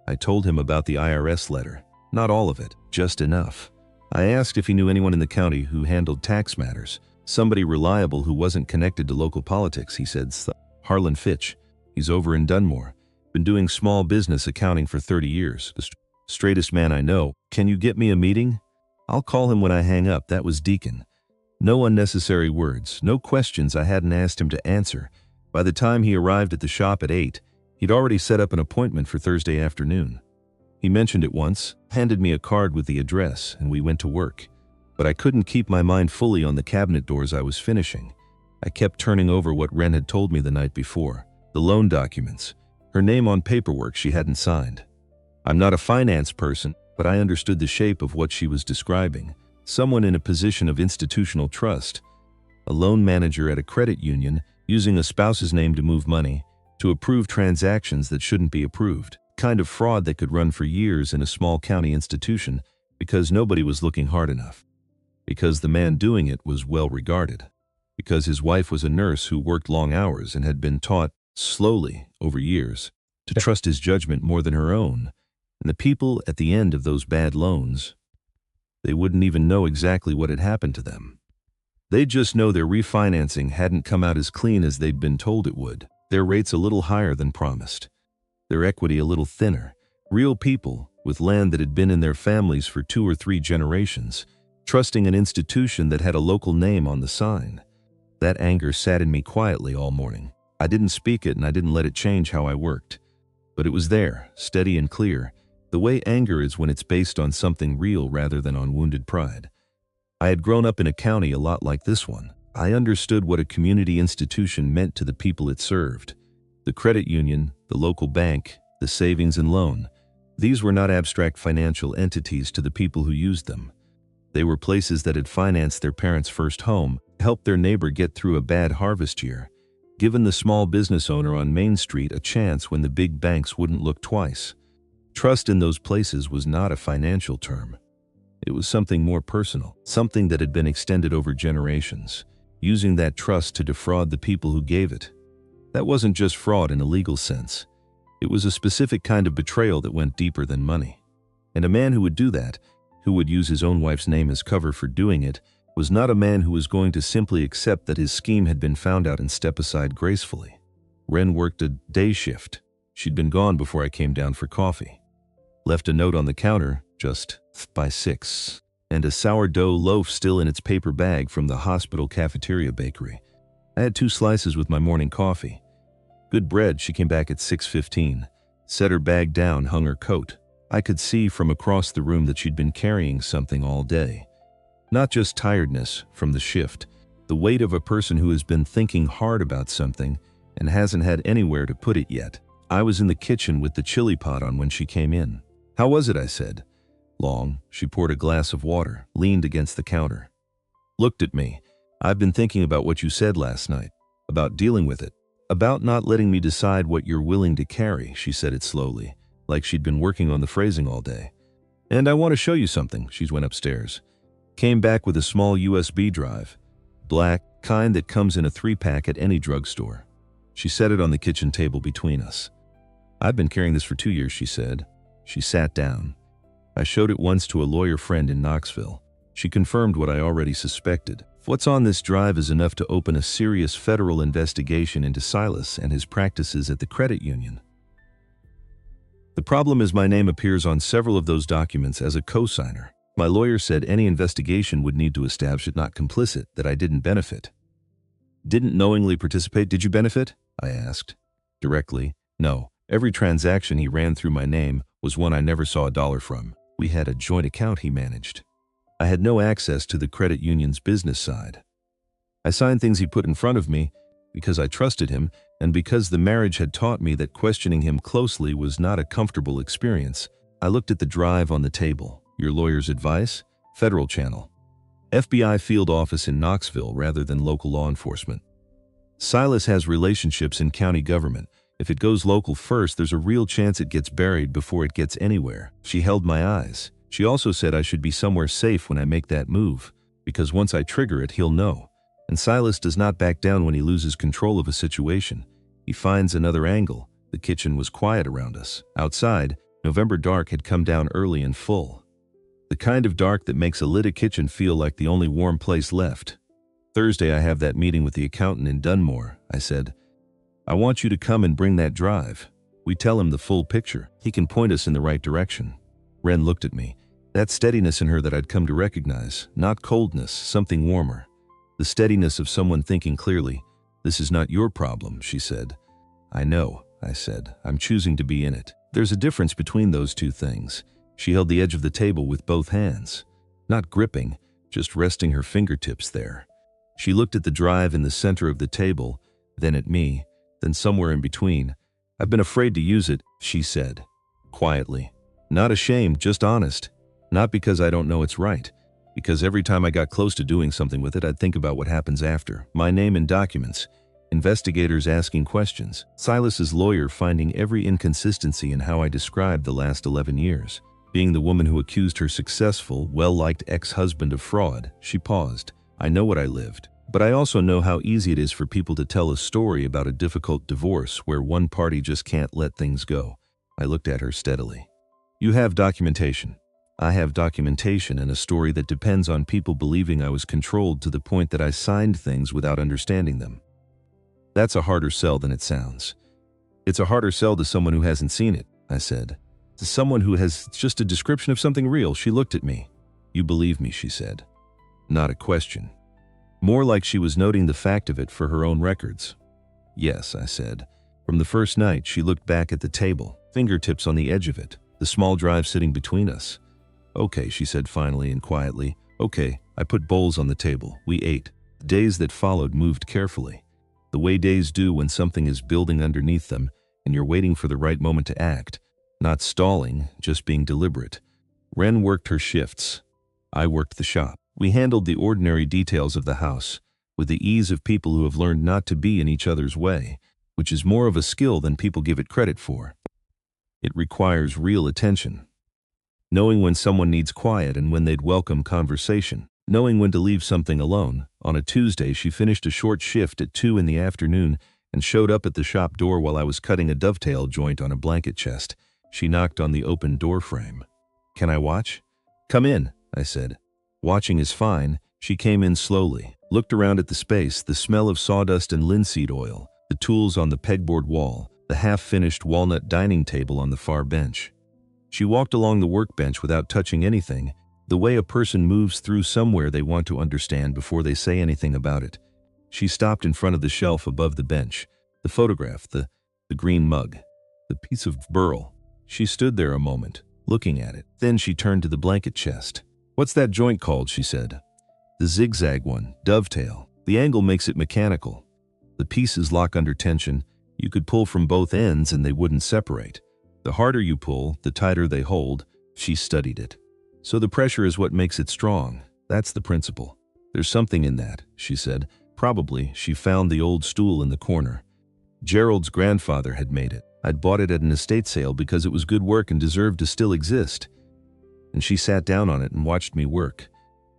I told him about the IRS letter. Not all of it, just enough. I asked if he knew anyone in the county who handled tax matters, somebody reliable who wasn't connected to local politics. He said, Harlan Fitch. He's over in Dunmore. Been doing small business accounting for 30 years. The straightest man I know. Can you get me a meeting? I'll call him when I hang up. That was Deacon. No unnecessary words, no questions I hadn't asked him to answer. By the time he arrived at the shop at 8, he'd already set up an appointment for Thursday afternoon. He mentioned it once, handed me a card with the address, and we went to work. But I couldn't keep my mind fully on the cabinet doors I was finishing. I kept turning over what Wren had told me the night before. The loan documents. Her name on paperwork she hadn't signed. I'm not a finance person, but I understood the shape of what she was describing. Someone in a position of institutional trust. A loan manager at a credit union using a spouse's name to move money, to approve transactions that shouldn't be approved. Kind of fraud that could run for years in a small county institution because nobody was looking hard enough. Because the man doing it was well regarded. Because his wife was a nurse who worked long hours and had been taught, slowly, over years, to trust his judgment more than her own. And the people at the end of those bad loans, they wouldn't even know exactly what had happened to them. They'd just know their refinancing hadn't come out as clean as they'd been told it would. Their rates a little higher than promised. Their equity a little thinner. Real people with land that had been in their families for 2 or 3 generations, trusting an institution that had a local name on the sign. That anger sat in me quietly all morning. I didn't speak it and I didn't let it change how I worked. But it was there, steady and clear, the way anger is when it's based on something real rather than on wounded pride. I had grown up in a county a lot like this one. I understood what a community institution meant to the people it served. The credit union, the local bank, the savings and loan. These were not abstract financial entities to the people who used them. They were places that had financed their parents' first home, helped their neighbor get through a bad harvest year, given the small business owner on Main Street a chance when the big banks wouldn't look twice. Trust in those places was not a financial term. It was something more personal, something that had been extended over generations, using that trust to defraud the people who gave it. That wasn't just fraud in a legal sense. It was a specific kind of betrayal that went deeper than money. And a man who would do that, who would use his own wife's name as cover for doing it, was not a man who was going to simply accept that his scheme had been found out and step aside gracefully. Wren worked a day shift. She'd been gone before I came down for coffee. Left a note on the counter, just by 6, and a sourdough loaf still in its paper bag from the hospital cafeteria bakery. I had 2 slices with my morning coffee. Good bread. She came back at 6:15, set her bag down, hung her coat. I could see from across the room that she'd been carrying something all day. Not just tiredness from the shift, the weight of a person who has been thinking hard about something and hasn't had anywhere to put it yet. I was in the kitchen with the chili pot on when she came in. How was it? I said. Long. She poured a glass of water, leaned against the counter. Looked at me. I've been thinking about what you said last night, about dealing with it, about not letting me decide what you're willing to carry. She said it slowly, like she'd been working on the phrasing all day. And I want to show you something. She went upstairs. Came back with a small USB drive, black, kind that comes in a 3-pack at any drugstore. She set it on the kitchen table between us. I've been carrying this for 2 years, she said. She sat down. I showed it once to a lawyer friend in Knoxville. She confirmed what I already suspected. What's on this drive is enough to open a serious federal investigation into Silas and his practices at the credit union. The problem is my name appears on several of those documents as a co-signer. My lawyer said any investigation would need to establish it not complicit, that I didn't benefit. Didn't knowingly participate? Did you benefit? I asked. Directly, no. Every transaction he ran through my name was one I never saw a dollar from. We had a joint account he managed. I had no access to the credit union's business side. I signed things he put in front of me because I trusted him and because the marriage had taught me that questioning him closely was not a comfortable experience. I looked at the drive on the table. Your lawyer's advice? Federal Channel. FBI field office in Knoxville rather than local law enforcement. Silas has relationships in county government. If it goes local first, there's a real chance it gets buried before it gets anywhere. She held my eyes. She also said I should be somewhere safe when I make that move, because once I trigger it, he'll know. And Silas does not back down when he loses control of a situation. He finds another angle. The kitchen was quiet around us. Outside, November dark had come down early and full. The kind of dark that makes a lit kitchen feel like the only warm place left. Thursday I have that meeting with the accountant in Dunmore, I said. I want you to come and bring that drive. We tell him the full picture. He can point us in the right direction. Wren looked at me. That steadiness in her that I'd come to recognize, not coldness, something warmer. The steadiness of someone thinking clearly. This is not your problem, she said. I know, I said. I'm choosing to be in it. There's a difference between those two things. She held the edge of the table with both hands. Not gripping, just resting her fingertips there. She looked at the drive in the center of the table, then at me, then somewhere in between. I've been afraid to use it, she said, quietly. Not ashamed, just honest. Not because I don't know it's right. Because every time I got close to doing something with it, I'd think about what happens after. My name in documents. Investigators asking questions. Silas's lawyer finding every inconsistency in how I described the last 11 years. Being the woman who accused her successful, well-liked ex-husband of fraud, she paused. I know what I lived. But I also know how easy it is for people to tell a story about a difficult divorce where one party just can't let things go. I looked at her steadily. You have documentation. I have documentation and a story that depends on people believing I was controlled to the point that I signed things without understanding them. That's a harder sell than it sounds. It's a harder sell to someone who hasn't seen it, I said. To someone who has just a description of something real. She looked at me. You believe me, she said. Not a question. More like she was noting the fact of it for her own records. Yes, I said. From the first night, she looked back at the table, fingertips on the edge of it, the small drive sitting between us. Okay, she said finally and quietly. Okay, I put bowls on the table. We ate. The days that followed moved carefully. The way days do when something is building underneath them and you're waiting for the right moment to act. Not stalling, just being deliberate. Wren worked her shifts. I worked the shop. We handled the ordinary details of the house, with the ease of people who have learned not to be in each other's way, which is more of a skill than people give it credit for. It requires real attention. Knowing when someone needs quiet and when they'd welcome conversation. Knowing when to leave something alone. On a Tuesday, she finished a short shift at 2 in the afternoon and showed up at the shop door while I was cutting a dovetail joint on a blanket chest. She knocked on the open door frame. Can I watch? Come in, I said. Watching is fine. She came in slowly, looked around at the space, the smell of sawdust and linseed oil, the tools on the pegboard wall, the half-finished walnut dining table on the far bench. She walked along the workbench without touching anything, the way a person moves through somewhere they want to understand before they say anything about it. She stopped in front of the shelf above the bench, the photograph, the green mug, the piece of burl. She stood there a moment, looking at it. Then she turned to the blanket chest. What's that joint called, she said. The zigzag one, dovetail. The angle makes it mechanical. The pieces lock under tension. You could pull from both ends and they wouldn't separate. The harder you pull, the tighter they hold. She studied it. So the pressure is what makes it strong. That's the principle. There's something in that, she said. Probably she found the old stool in the corner. Gerald's grandfather had made it. I'd bought it at an estate sale because it was good work and deserved to still exist. And she sat down on it and watched me work.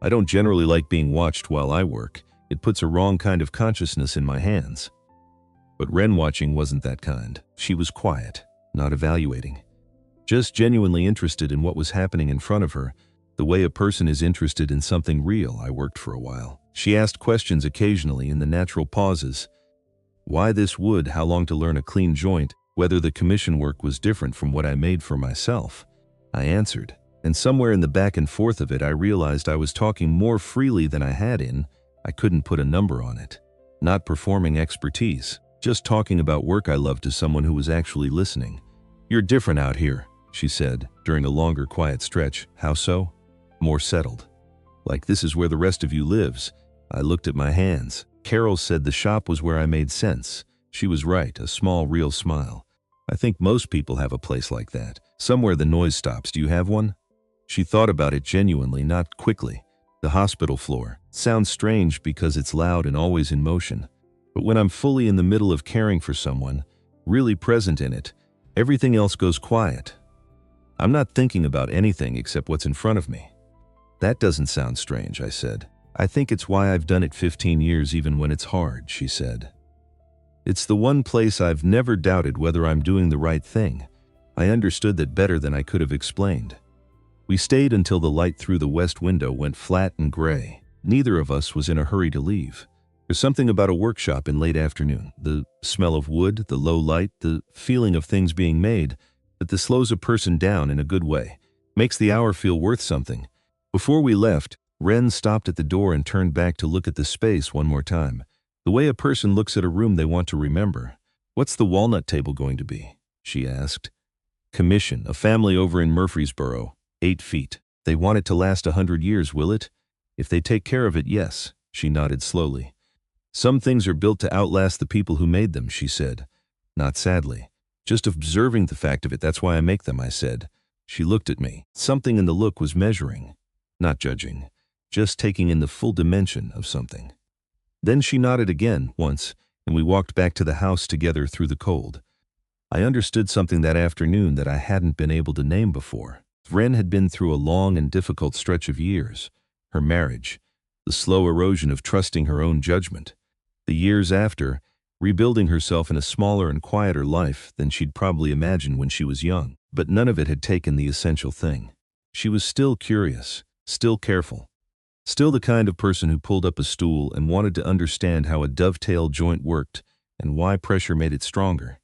I don't generally like being watched while I work. It puts a wrong kind of consciousness in my hands. But Wren watching wasn't that kind. She was quiet, not evaluating. Just genuinely interested in what was happening in front of her, the way a person is interested in something real. I worked for a while. She asked questions occasionally in the natural pauses. Why this wood, how long to learn a clean joint, whether the commission work was different from what I made for myself. I answered, and somewhere in the back and forth of it I realized I was talking more freely than I had in. I couldn't put a number on it. Not performing expertise, just talking about work I loved to someone who was actually listening. You're different out here, she said, during a longer quiet stretch. How so? More settled. Like this is where the rest of you lives. I looked at my hands. Carol said the shop was where I made sense. She was right, a small, real smile. I think most people have a place like that. Somewhere the noise stops. Do you have one? She thought about it genuinely, not quickly. The hospital floor. Sounds strange because it's loud and always in motion. But when I'm fully in the middle of caring for someone, really present in it, everything else goes quiet. I'm not thinking about anything except what's in front of me. That doesn't sound strange, I said. I think it's why I've done it 15 years even when it's hard, she said. It's the one place I've never doubted whether I'm doing the right thing. I understood that better than I could have explained. We stayed until the light through the west window went flat and gray. Neither of us was in a hurry to leave. There's something about a workshop in late afternoon, the smell of wood, the low light, the feeling of things being made, that this slows a person down in a good way, makes the hour feel worth something. Before we left, Ren stopped at the door and turned back to look at the space one more time, the way a person looks at a room they want to remember. What's the walnut table going to be? She asked. Commission, a family over in Murfreesboro, 8 feet. They want it to last 100 years, will it? If they take care of it, yes, she nodded slowly. Some things are built to outlast the people who made them, she said. Not sadly. Just observing the fact of it, that's why I make them, I said. She looked at me. Something in the look was measuring, not judging, just taking in the full dimension of something. Then she nodded again, once, and we walked back to the house together through the cold. I understood something that afternoon that I hadn't been able to name before. Ren had been through a long and difficult stretch of years. Her marriage, the slow erosion of trusting her own judgment. The years after, rebuilding herself in a smaller and quieter life than she'd probably imagined when she was young. But none of it had taken the essential thing. She was still curious, still careful, still the kind of person who pulled up a stool and wanted to understand how a dovetail joint worked and why pressure made it stronger.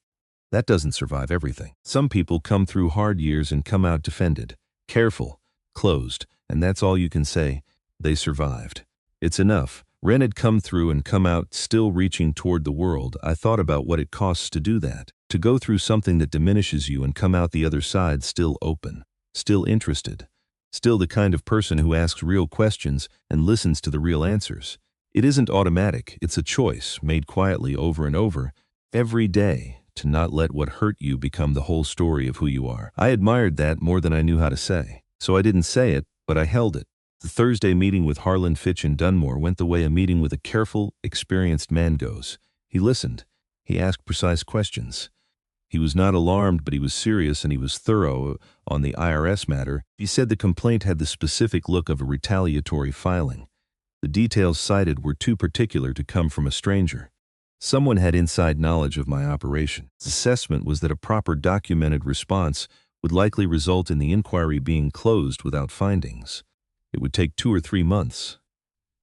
That doesn't survive everything. Some people come through hard years and come out defended, careful, closed, and that's all you can say. They survived. It's enough. Ren had come through and come out still reaching toward the world. I thought about what it costs to do that, to go through something that diminishes you and come out the other side still open, still interested, still the kind of person who asks real questions and listens to the real answers. It isn't automatic. It's a choice made quietly over and over, every day, to not let what hurt you become the whole story of who you are. I admired that more than I knew how to say. So I didn't say it, but I held it. The Thursday meeting with Harlan Fitch and Dunmore went the way a meeting with a careful, experienced man goes. He listened. He asked precise questions. He was not alarmed, but he was serious and he was thorough on the IRS matter. He said the complaint had the specific look of a retaliatory filing. The details cited were too particular to come from a stranger. Someone had inside knowledge of my operation. His assessment was that a proper documented response would likely result in the inquiry being closed without findings. It would take 2 or 3 months.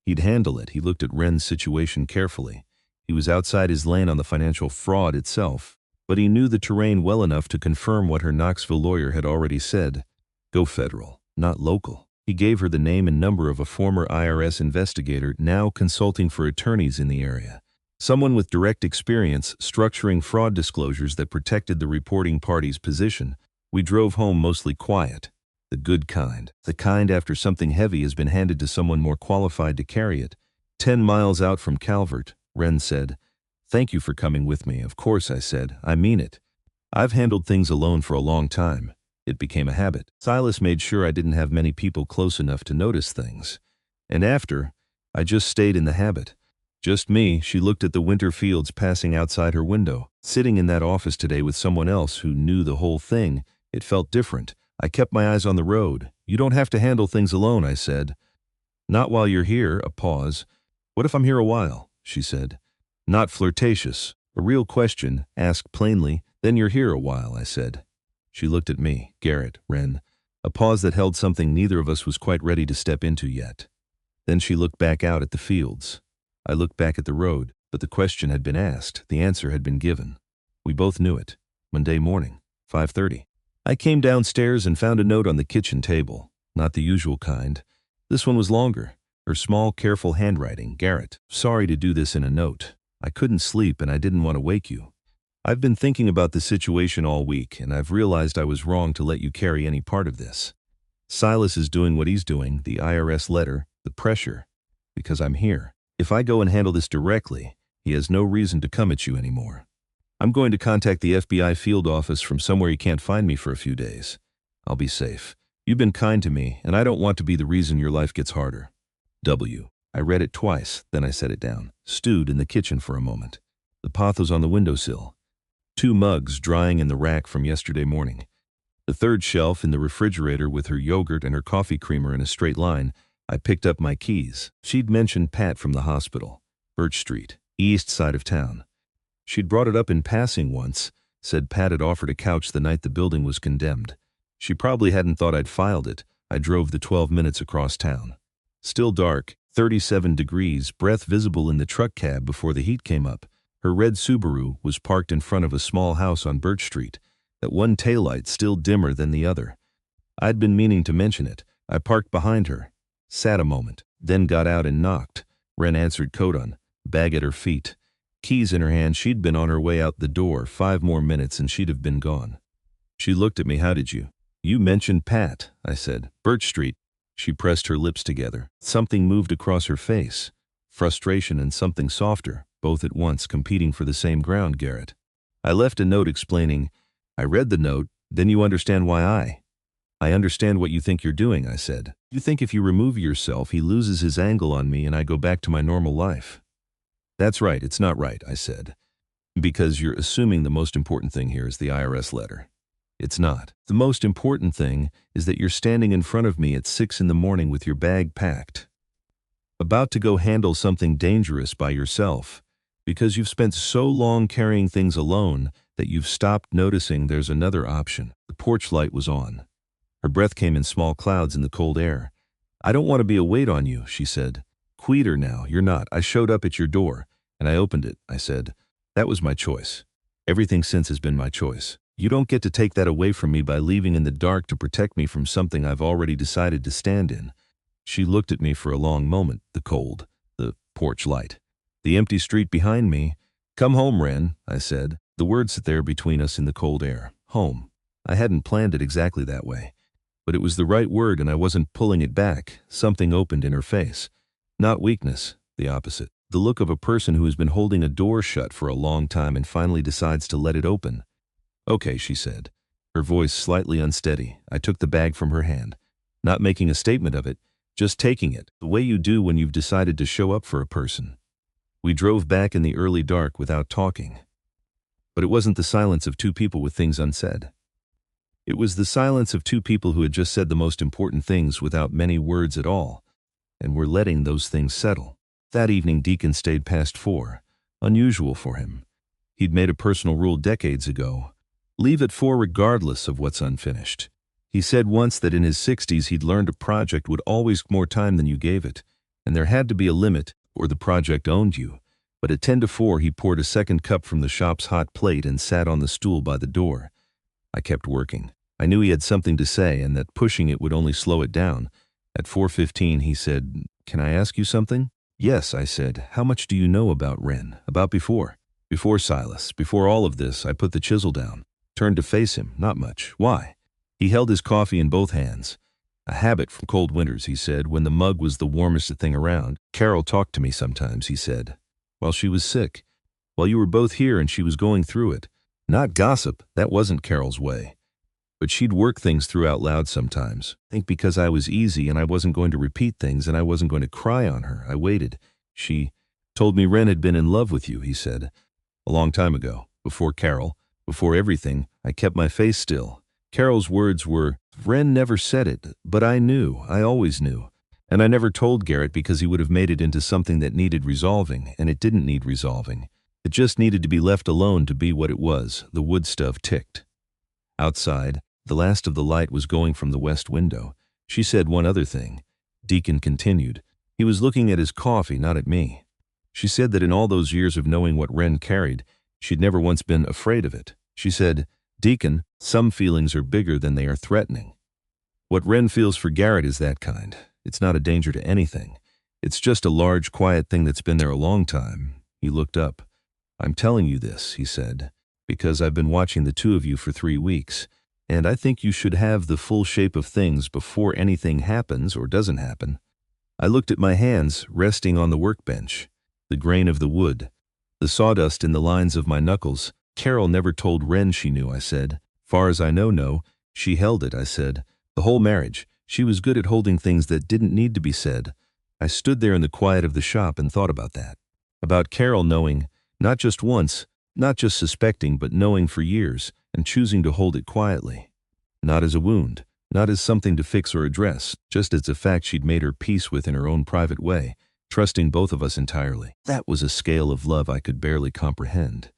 He'd handle it. He looked at Ren's situation carefully. He was outside his lane on the financial fraud itself, but he knew the terrain well enough to confirm what her Knoxville lawyer had already said. Go federal, not local. He gave her the name and number of a former IRS investigator now consulting for attorneys in the area. Someone with direct experience structuring fraud disclosures that protected the reporting party's position. We drove home mostly quiet. The good kind. The kind after something heavy has been handed to someone more qualified to carry it. 10 miles out from Calvert, Ren said. Thank you for coming with me. Of course, I said. I mean it. I've handled things alone for a long time. It became a habit. Silas made sure I didn't have many people close enough to notice things. And after, I just stayed in the habit. Just me. She looked at the winter fields passing outside her window. Sitting in that office today with someone else who knew the whole thing, it felt different. I kept my eyes on the road. You don't have to handle things alone, I said. Not while you're here. A pause. What if I'm here a while? She said. Not flirtatious. A real question, asked plainly. Then you're here a while, I said. She looked at me, Garrett, Ren. A pause that held something neither of us was quite ready to step into yet. Then she looked back out at the fields. I looked back at the road, but the question had been asked. The answer had been given. We both knew it. Monday morning, 5:30. I came downstairs and found a note on the kitchen table. Not the usual kind. This one was longer. Her small, careful handwriting. Garrett, sorry to do this in a note. I couldn't sleep and I didn't want to wake you. I've been thinking about the situation all week and I've realized I was wrong to let you carry any part of this. Silas is doing what he's doing, the IRS letter, the pressure, because I'm here. If I go and handle this directly, he has no reason to come at you anymore. I'm going to contact the FBI field office from somewhere he can't find me for a few days. I'll be safe. You've been kind to me, and I don't want to be the reason your life gets harder. W. I read it twice, then I set it down, stewed in the kitchen for a moment. The pot was on the windowsill. 2 mugs drying in the rack from yesterday morning. The 3rd shelf in the refrigerator with her yogurt and her coffee creamer in a straight line. I picked up my keys. She'd mentioned Pat from the hospital. Birch Street, east side of town. She'd brought it up in passing once, said Pat had offered a couch the night the building was condemned. She probably hadn't thought I'd filed it. I drove the 12 minutes across town. Still dark, 37 degrees, breath visible in the truck cab before the heat came up. Her red Subaru was parked in front of a small house on Birch Street, that one taillight still dimmer than the other. I'd been meaning to mention it. I parked behind her, sat a moment, then got out and knocked. Wren answered codon, bag at her feet. Keys in her hand. She'd been on her way out the door. 5 more minutes and she'd have been gone. She looked at me. How did you? You mentioned Pat, I said. Birch Street. She pressed her lips together. Something moved across her face. Frustration and something softer, both at once competing for the same ground, Garrett. I left a note explaining. I read the note, then you understand why I understand what you think you're doing, I said. You think if you remove yourself, he loses his angle on me and I go back to my normal life. That's right, it's not right, I said. Because you're assuming the most important thing here is the IRS letter. It's not. The most important thing is that you're standing in front of me at 6 in the morning with your bag packed, about to go handle something dangerous by yourself, because you've spent so long carrying things alone that you've stopped noticing there's another option. The porch light was on. Her breath came in small clouds in the cold air. I don't want to be a weight on you, she said. Quieter now, you're not. I showed up at your door, and I opened it, I said. That was my choice. Everything since has been my choice. You don't get to take that away from me by leaving in the dark to protect me from something I've already decided to stand in. She looked at me for a long moment, the cold, the porch light, the empty street behind me. Come home, Wren, I said. The words sat there between us in the cold air. Home. I hadn't planned it exactly that way. But it was the right word and I wasn't pulling it back. Something opened in her face. Not weakness, the opposite. The look of a person who has been holding a door shut for a long time and finally decides to let it open. Okay, she said, her voice slightly unsteady. I took the bag from her hand, not making a statement of it, just taking it, the way you do when you've decided to show up for a person. We drove back in the early dark without talking. But it wasn't the silence of 2 people with things unsaid. It was the silence of 2 people who had just said the most important things without many words at all, and were letting those things settle. That evening Deacon stayed past 4, unusual for him. He'd made a personal rule decades ago. Leave at 4 regardless of what's unfinished. He said once that in his 60s he'd learned a project would always more time than you gave it, and there had to be a limit or the project owned you. But at 10 to 4 he poured a second cup from the shop's hot plate and sat on the stool by the door. I kept working. I knew he had something to say and that pushing it would only slow it down. At 4:15 he said, "Can I ask you something?" "Yes," I said. "How much do you know about Wren? About before?" "Before Silas, before all of this." I put the chisel down, turned to face him. "Not much." "Why?" He held his coffee in both hands. "A habit from cold winters," he said, when the mug was the warmest thing around. "Carol talked to me sometimes," he said, "while she was sick, while you were both here and she was going through it. Not gossip, that wasn't Carol's way. But she'd work things through out loud sometimes. I think because I was easy and I wasn't going to repeat things and I wasn't going to cry on her, I waited. She told me Wren had been in love with you," he said. "A long time ago, before Carol, before everything." I kept my face still. Carol's words were, "Wren never said it, but I knew, I always knew. And I never told Garrett because he would have made it into something that needed resolving, and it didn't need resolving. It just needed to be left alone to be what it was." The wood stove ticked. Outside, the last of the light was going from the west window. She said one other thing. Deacon continued. He was looking at his coffee, not at me. She said that in all those years of knowing what Wren carried, she'd never once been afraid of it. She said, "Deacon, some feelings are bigger than they are threatening. What Wren feels for Garrett is that kind. It's not a danger to anything. It's just a large, quiet thing that's been there a long time." He looked up. "I'm telling you this," he said, "because I've been watching the 2 of you for 3 weeks, and I think you should have the full shape of things before anything happens or doesn't happen." I looked at my hands resting on the workbench, the grain of the wood, the sawdust in the lines of my knuckles. "Carol never told Wren she knew," I said. "Far as I know, no. She held it," I said. The whole marriage, she was good at holding things that didn't need to be said. I stood there in the quiet of the shop and thought about that. About Carol knowing, not just once, not just suspecting, but knowing for years and choosing to hold it quietly. Not as a wound, not as something to fix or address, just as a fact she'd made her peace with in her own private way, trusting both of us entirely. That was a scale of love I could barely comprehend.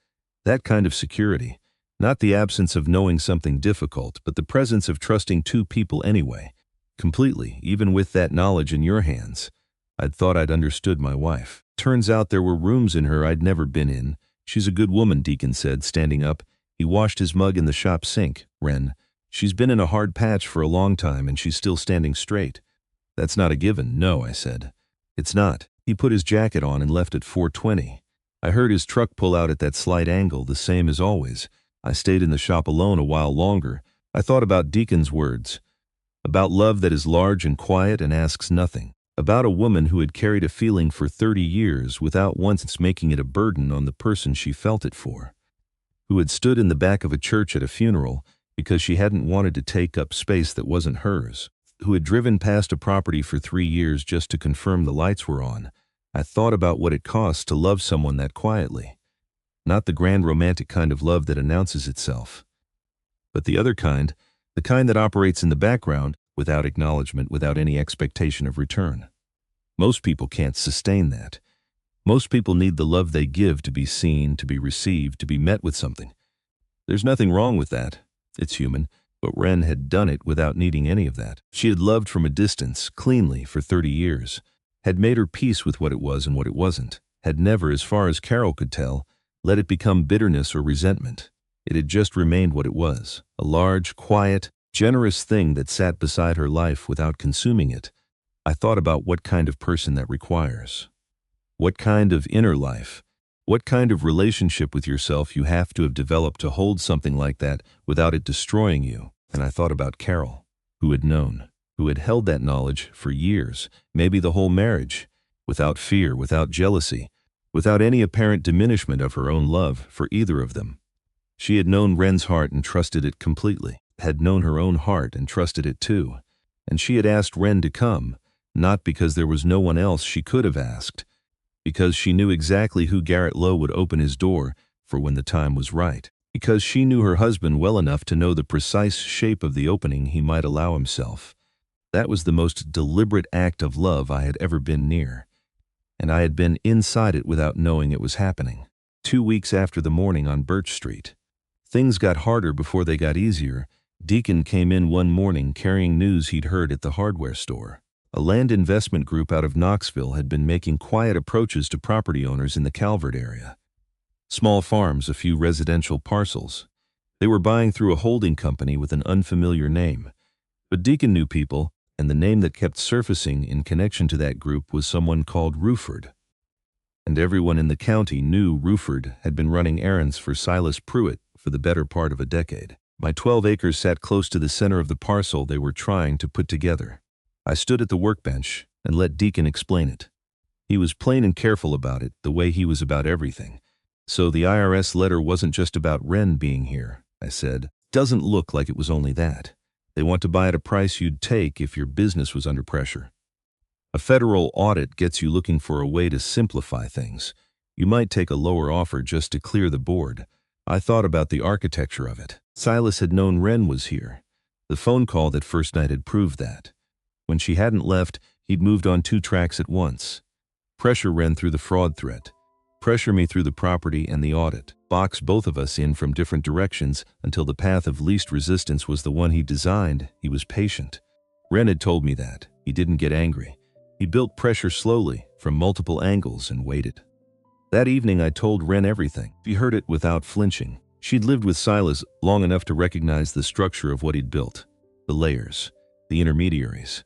That kind of security, not the absence of knowing something difficult, but the presence of trusting two people anyway, completely, even with that knowledge in your hands. I'd thought I'd understood my wife. Turns out there were rooms in her I'd never been in. She's a good woman, Deacon said, standing up. He washed his mug in the shop sink. Wren, she's been in a hard patch for a long time and she's still standing straight. That's not a given, no, I said. It's not. He put his jacket on and left at 4:20. I heard his truck pull out at that slight angle, the same as always. I stayed in the shop alone a while longer. I thought about Deacon's words, about love that is large and quiet and asks nothing, about a woman who had carried a feeling for 30 years without once making it a burden on the person she felt it for, who had stood in the back of a church at a funeral because she hadn't wanted to take up space that wasn't hers, who had driven past a property for 3 years just to confirm the lights were on. I thought about what it costs to love someone that quietly. Not the grand romantic kind of love that announces itself, but the other kind, the kind that operates in the background, without acknowledgement, without any expectation of return. Most people can't sustain that. Most people need the love they give to be seen, to be received, to be met with something. There's nothing wrong with that. It's human, but Wren had done it without needing any of that. She had loved from a distance, cleanly, for 30 years, had made her peace with what it was and what it wasn't, had never, as far as Carol could tell, let it become bitterness or resentment. It had just remained what it was, a large, quiet, generous thing that sat beside her life without consuming it. I thought about what kind of person that requires. What kind of inner life, what kind of relationship with yourself you have to have developed to hold something like that without it destroying you. And I thought about Carol, who had known, who had held that knowledge for years, maybe the whole marriage, without fear, without jealousy, without any apparent diminishment of her own love for either of them. She had known Wren's heart and trusted it completely, had known her own heart and trusted it too. And she had asked Wren to come, not because there was no one else she could have asked, because she knew exactly who Garrett Lowe would open his door for when the time was right, because she knew her husband well enough to know the precise shape of the opening he might allow himself. That was the most deliberate act of love I had ever been near, and I had been inside it without knowing it was happening. 2 weeks after the morning on Birch Street. Things got harder before they got easier. Deacon came in one morning carrying news he'd heard at the hardware store. A land investment group out of Knoxville had been making quiet approaches to property owners in the Calvert area. Small farms, a few residential parcels. They were buying through a holding company with an unfamiliar name. But Deacon knew people, and the name that kept surfacing in connection to that group was someone called Ruford. And everyone in the county knew Ruford had been running errands for Silas Pruitt for the better part of a decade. My 12 acres sat close to the center of the parcel they were trying to put together. I stood at the workbench and let Deacon explain it. He was plain and careful about it, the way he was about everything. So the IRS letter wasn't just about Wren being here, I said. Doesn't look like it was only that. They want to buy at a price you'd take if your business was under pressure. A federal audit gets you looking for a way to simplify things. You might take a lower offer just to clear the board. I thought about the architecture of it. Silas had known Wren was here. The phone call that first night had proved that. When she hadn't left, he'd moved on 2 tracks at once. Pressure Wren through the fraud threat. Pressure me through the property and the audit. Box both of us in from different directions until the path of least resistance was the one he designed. He was patient. Wren had told me that. He didn't get angry. He built pressure slowly, from multiple angles, and waited. That evening I told Wren everything. She heard it without flinching. She'd lived with Silas long enough to recognize the structure of what he'd built. The layers. The intermediaries.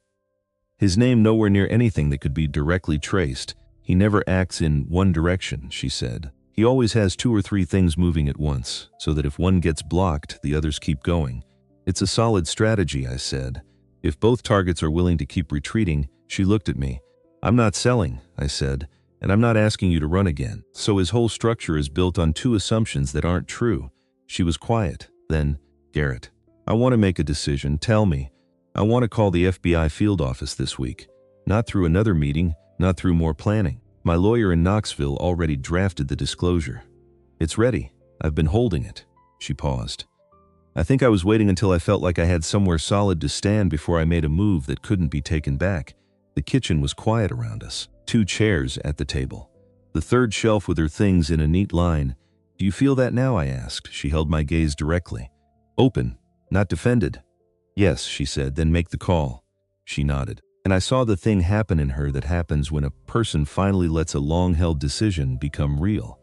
His name nowhere near anything that could be directly traced. He never acts in one direction, she said. He always has 2 or 3 things moving at once, so that if one gets blocked, the others keep going. It's a solid strategy, I said. If both targets are willing to keep retreating, she looked at me. I'm not selling, I said, and I'm not asking you to run again. So his whole structure is built on 2 assumptions that aren't true. She was quiet. Then, Garrett, I want to make a decision. Tell me. I want to call the FBI field office this week. Not through another meeting, not through more planning. My lawyer in Knoxville already drafted the disclosure. It's ready. I've been holding it." She paused. I think I was waiting until I felt like I had somewhere solid to stand before I made a move that couldn't be taken back. The kitchen was quiet around us. 2 chairs at the table. The third shelf with her things in a neat line. "Do you feel that now?" I asked. She held my gaze directly. "Open, not defended." "Yes," she said, "then make the call." She nodded. And I saw the thing happen in her that happens when a person finally lets a long-held decision become real.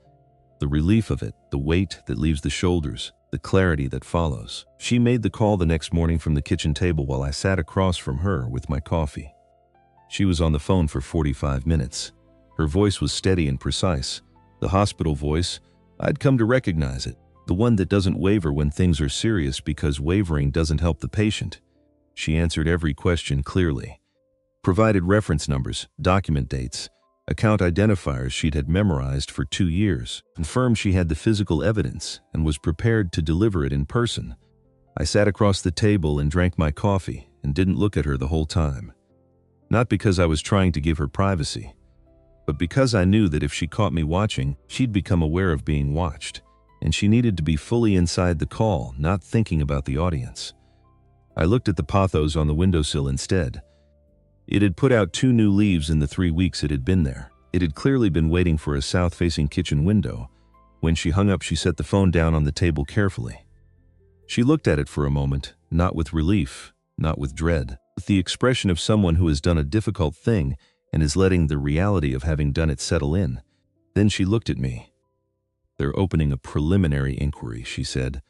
The relief of it, the weight that leaves the shoulders, the clarity that follows. She made the call the next morning from the kitchen table while I sat across from her with my coffee. She was on the phone for 45 minutes. Her voice was steady and precise. The hospital voice, I'd come to recognize it. The one that doesn't waver when things are serious because wavering doesn't help the patient. She answered every question clearly. Provided reference numbers, document dates, account identifiers she'd had memorized for 2 years, confirmed she had the physical evidence and was prepared to deliver it in person. I sat across the table and drank my coffee and didn't look at her the whole time. Not because I was trying to give her privacy, but because I knew that if she caught me watching, she'd become aware of being watched, and she needed to be fully inside the call, not thinking about the audience. I looked at the pothos on the windowsill instead. It had put out 2 new leaves in the 3 weeks it had been there. It had clearly been waiting for a south-facing kitchen window. When she hung up, she set the phone down on the table carefully. She looked at it for a moment, not with relief, not with dread, with the expression of someone who has done a difficult thing and is letting the reality of having done it settle in. Then she looked at me. "They're opening a preliminary inquiry," she said.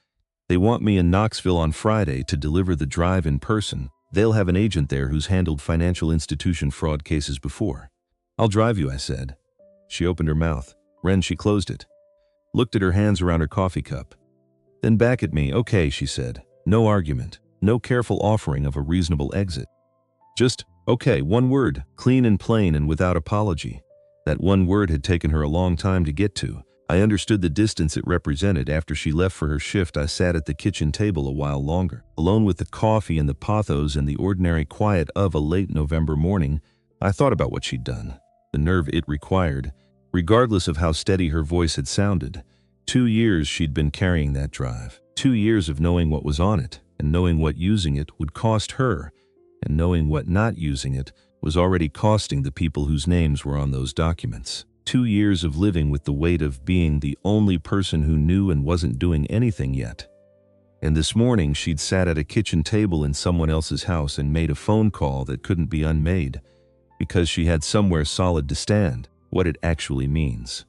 "They want me in Knoxville on Friday to deliver the drive in person. They'll have an agent there who's handled financial institution fraud cases before." "I'll drive you," I said. She opened her mouth. Then she closed it. Looked at her hands around her coffee cup. Then back at me. "Okay," she said. No argument. No careful offering of a reasonable exit. Just, "Okay," one word, clean and plain and without apology. That one word had taken her a long time to get to. I understood the distance it represented. After she left for her shift, I sat at the kitchen table a while longer, alone with the coffee and the pothos and the ordinary quiet of a late November morning. I thought about what she'd done, the nerve it required, regardless of how steady her voice had sounded. 2 years she'd been carrying that drive. 2 years of knowing what was on it, and knowing what using it would cost her, and knowing what not using it was already costing the people whose names were on those documents. 2 years of living with the weight of being the only person who knew and wasn't doing anything yet. And this morning she'd sat at a kitchen table in someone else's house and made a phone call that couldn't be unmade, because she had somewhere solid to stand, what it actually means.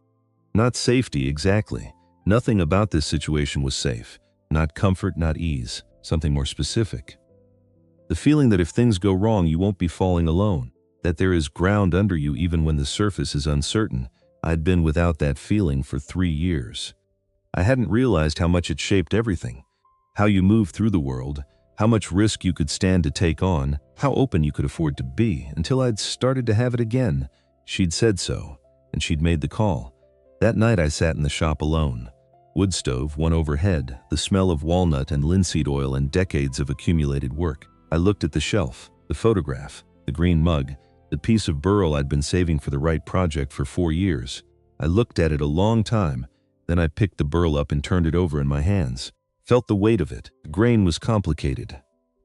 Not safety, exactly. Nothing about this situation was safe. Not comfort, not ease. Something more specific. The feeling that if things go wrong, you won't be falling alone. That there is ground under you even when the surface is uncertain. I'd been without that feeling for 3 years. I hadn't realized how much it shaped everything. How you move through the world, how much risk you could stand to take on, how open you could afford to be, until I'd started to have it again. She'd said so, and she'd made the call. That night I sat in the shop alone. Wood stove, one overhead, the smell of walnut and linseed oil and decades of accumulated work. I looked at the shelf, the photograph, the green mug, the piece of burl I'd been saving for the right project for 4 years. I looked at it a long time, then I picked the burl up and turned it over in my hands. Felt the weight of it. The grain was complicated.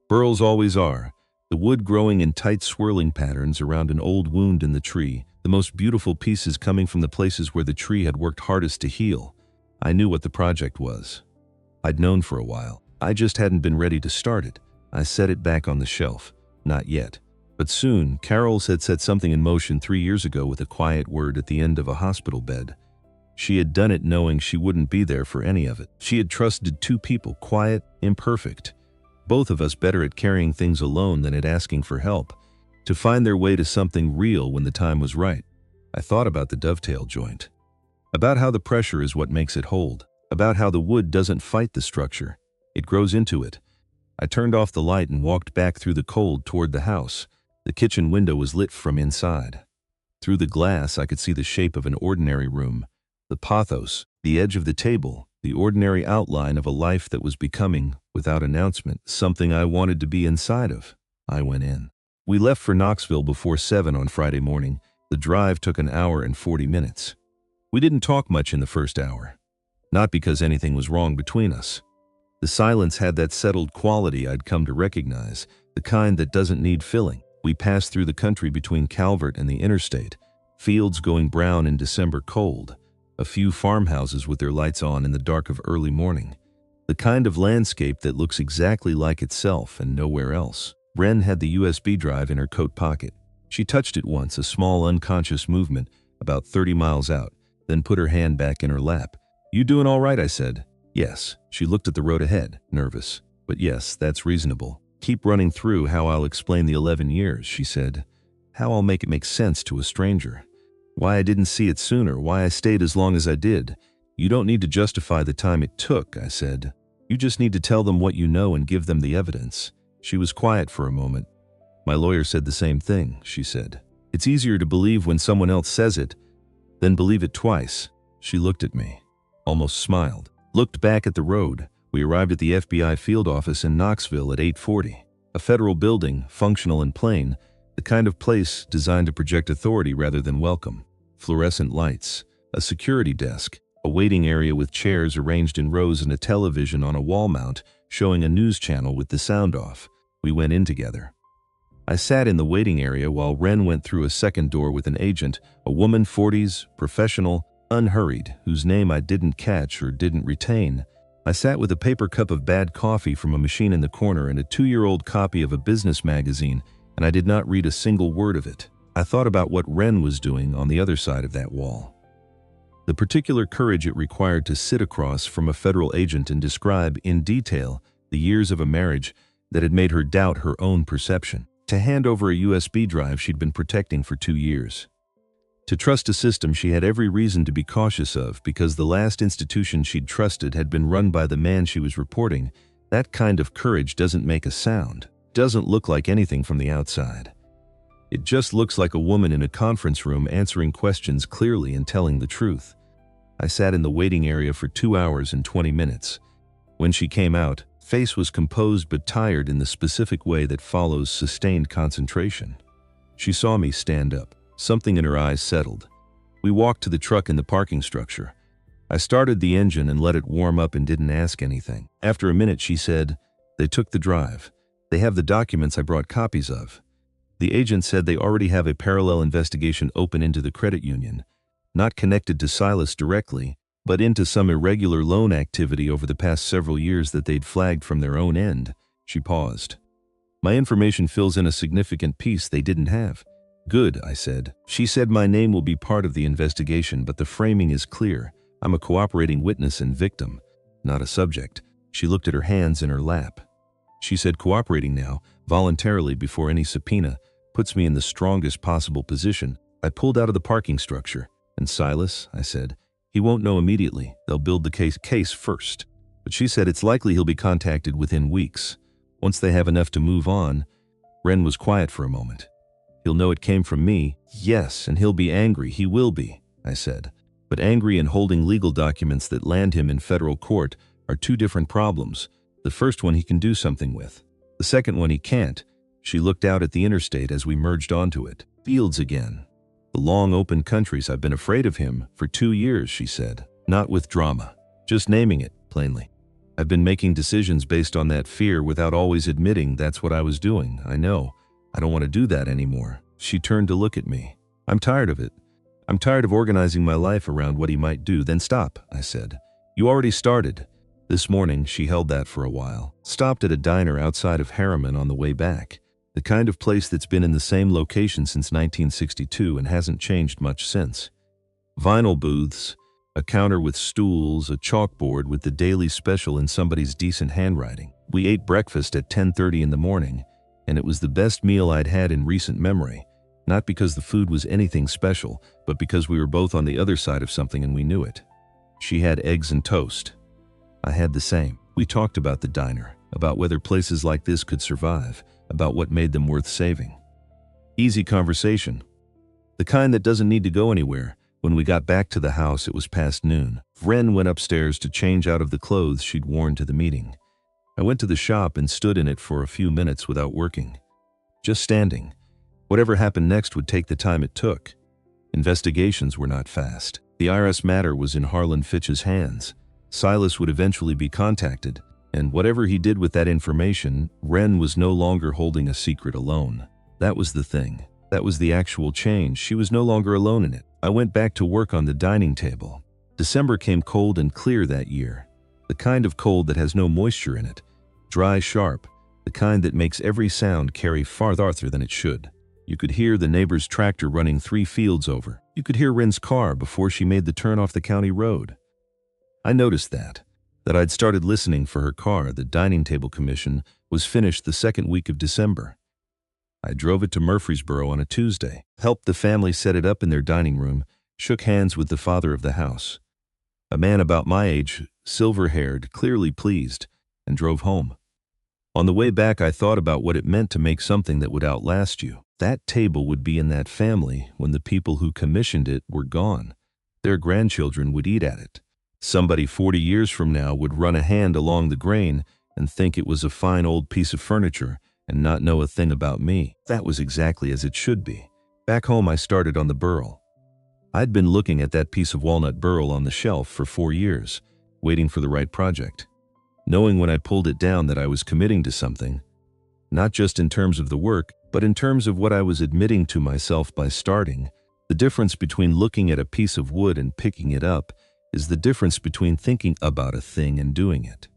Burls always are. The wood growing in tight swirling patterns around an old wound in the tree, the most beautiful pieces coming from the places where the tree had worked hardest to heal. I knew what the project was. I'd known for a while. I just hadn't been ready to start it. I set it back on the shelf. Not yet. But soon, Carol's had set something in motion 3 years ago with a quiet word at the end of a hospital bed. She had done it knowing she wouldn't be there for any of it. She had trusted 2 people, quiet, imperfect, both of us better at carrying things alone than at asking for help, to find their way to something real when the time was right. I thought about the dovetail joint, about how the pressure is what makes it hold, about how the wood doesn't fight the structure, it grows into it. I turned off the light and walked back through the cold toward the house. The kitchen window was lit from inside. Through the glass, I could see the shape of an ordinary room, the pothos, the edge of the table, the ordinary outline of a life that was becoming, without announcement, something I wanted to be inside of. I went in. We left for Knoxville before 7 on Friday morning. The drive took an hour and 40 minutes. We didn't talk much in the first hour. Not because anything was wrong between us. The silence had that settled quality I'd come to recognize, the kind that doesn't need filling. We passed through the country between Calvert and the interstate, fields going brown in December cold, a few farmhouses with their lights on in the dark of early morning. The kind of landscape that looks exactly like itself and nowhere else. Wren had the USB drive in her coat pocket. She touched it once, a small unconscious movement, about 30 miles out, then put her hand back in her lap. "You doing all right?" I said. "Yes." She looked at the road ahead, nervous. "But yes, that's reasonable. Keep running through how I'll explain the 11 years, she said. How I'll make it make sense to a stranger. Why I didn't see it sooner, why I stayed as long as I did. You don't need to justify the time it took, I said. You just need to tell them what you know and give them the evidence. She was quiet for a moment. My lawyer said the same thing, she said. It's easier to believe when someone else says it than believe it twice. She looked at me, almost smiled, looked back at the road. We arrived at the FBI field office in Knoxville at 8:40. A federal building, functional and plain, the kind of place designed to project authority rather than welcome. Fluorescent lights, a security desk, a waiting area with chairs arranged in rows and a television on a wall mount showing a news channel with the sound off. We went in together. I sat in the waiting area while Wren went through a second door with an agent, a woman 40s, professional, unhurried, whose name I didn't catch or didn't retain. I sat with a paper cup of bad coffee from a machine in the corner and a 2-year-old copy of a business magazine, and I did not read a single word of it. I thought about what Wren was doing on the other side of that wall. The particular courage it required to sit across from a federal agent and describe in detail the years of a marriage that had made her doubt her own perception. To hand over a USB drive she'd been protecting for 2 years. To trust a system she had every reason to be cautious of because the last institution she'd trusted had been run by the man she was reporting. That kind of courage doesn't make a sound, doesn't look like anything from the outside. It just looks like a woman in a conference room answering questions clearly and telling the truth. I sat in the waiting area for 2 hours and 20 minutes. When she came out, face was composed but tired in the specific way that follows sustained concentration. She saw me stand up. Something in her eyes settled. We walked to the truck in the parking structure. I started the engine and let it warm up and didn't ask anything. After a minute, she said, "They took the drive. They have the documents I brought copies of." The agent said they already have a parallel investigation open into the credit union, not connected to Silas directly, but into some irregular loan activity over the past several years that they'd flagged from their own end. She paused. My information fills in a significant piece they didn't have. Good, I said. She said my name will be part of the investigation, but the framing is clear. I'm a cooperating witness and victim, not a subject. She looked at her hands in her lap. She said cooperating now, voluntarily before any subpoena, puts me in the strongest possible position. I pulled out of the parking structure. And Silas, I said, he won't know immediately. They'll build the case first. But she said it's likely he'll be contacted within weeks. Once they have enough to move on. Wren was quiet for a moment. He'll know it came from me. Yes, and he'll be angry. He will be, I said. But angry and holding legal documents that land him in federal court are two different problems. The first one he can do something with. The second one he can't. She looked out at the interstate as we merged onto it. Fields again. The long open countries. I've been afraid of him for 2 years, she said. Not with drama. Just naming it, plainly. I've been making decisions based on that fear without always admitting that's what I was doing. I know. I don't want to do that anymore. She turned to look at me. I'm tired of it. I'm tired of organizing my life around what he might do. Then stop, I said. You already started. This morning, she held that for a while. Stopped at a diner outside of Harriman on the way back. The kind of place that's been in the same location since 1962 and hasn't changed much since. Vinyl booths, a counter with stools, a chalkboard with the daily special in somebody's decent handwriting. We ate breakfast at 10:30 in the morning, and it was the best meal I'd had in recent memory. Not because the food was anything special, but because we were both on the other side of something and we knew it. She had eggs and toast. I had the same. We talked about the diner, about whether places like this could survive, about what made them worth saving. Easy conversation. The kind that doesn't need to go anywhere. When we got back to the house, it was past noon. Wren went upstairs to change out of the clothes she'd worn to the meeting. I went to the shop and stood in it for a few minutes without working. just standing. Whatever happened next would take the time it took. Investigations were not fast. The IRS matter was in Harlan Fitch's hands. Silas would eventually be contacted, and whatever he did with that information, Wren was no longer holding a secret alone. That was the thing. That was the actual change. She was no longer alone in it. I went back to work on the dining table. December came cold and clear that year. The kind of cold that has no moisture in it. Dry, sharp. The kind that makes every sound carry farther than it should. You could hear the neighbor's tractor running 3 fields over. You could hear Wren's car before she made the turn off the county road. I noticed that I'd started listening for her car. The dining table commission was finished the second week of December. I drove it to Murfreesboro on a Tuesday, helped the family set it up in their dining room, shook hands with the father of the house. A man about my age, silver-haired, clearly pleased, and drove home. On the way back, I thought about what it meant to make something that would outlast you. That table would be in that family when the people who commissioned it were gone. Their grandchildren would eat at it. Somebody 40 years from now would run a hand along the grain and think it was a fine old piece of furniture and not know a thing about me. That was exactly as it should be. Back home, I started on the burl. I'd been looking at that piece of walnut burl on the shelf for 4 years, waiting for the right project. Knowing when I pulled it down that I was committing to something, not just in terms of the work, but in terms of what I was admitting to myself by starting. The difference between looking at a piece of wood and picking it up is the difference between thinking about a thing and doing it.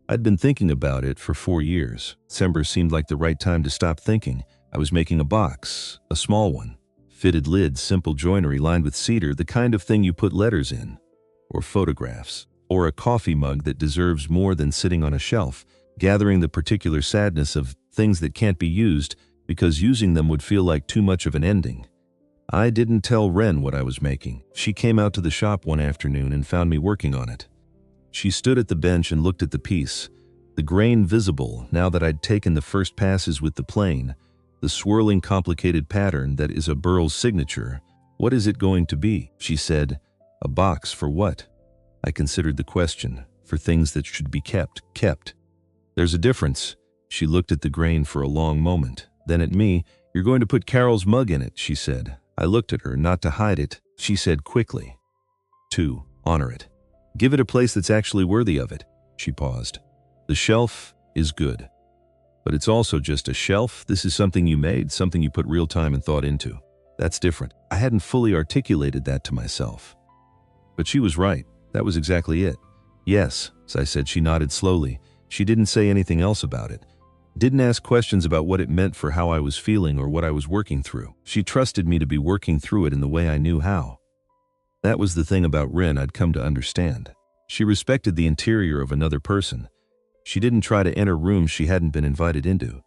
I'd been thinking about it for 4 years. December seemed like the right time to stop thinking. I was making a box, a small one. Fitted lid, simple joinery lined with cedar, the kind of thing you put letters in, or photographs, or a coffee mug that deserves more than sitting on a shelf, gathering the particular sadness of things that can't be used because using them would feel like too much of an ending. I didn't tell Wren what I was making. She came out to the shop one afternoon and found me working on it. She stood at the bench and looked at the piece, the grain visible now that I'd taken the first passes with the plane, the swirling complicated pattern that is a burl's signature. "What is it going to be?" she said. "A box for what?" I considered the question. For things that should be kept. "There's a difference." She looked at the grain for a long moment, then at me. "You're going to put Carol's mug in it," she said. I looked at her, not to hide it. She said quickly, "To honor it. Give it a place that's actually worthy of it." She paused. "The shelf is good. But it's also just a shelf. This is something you made, something you put real time and thought into. That's different." I hadn't fully articulated that to myself. But she was right. That was exactly it. "Yes," I said. She nodded slowly. She didn't say anything else about it. Didn't ask questions about what it meant for how I was feeling or what I was working through. She trusted me to be working through it in the way I knew how. That was the thing about Wren I'd come to understand. She respected the interior of another person. She didn't try to enter rooms she hadn't been invited into.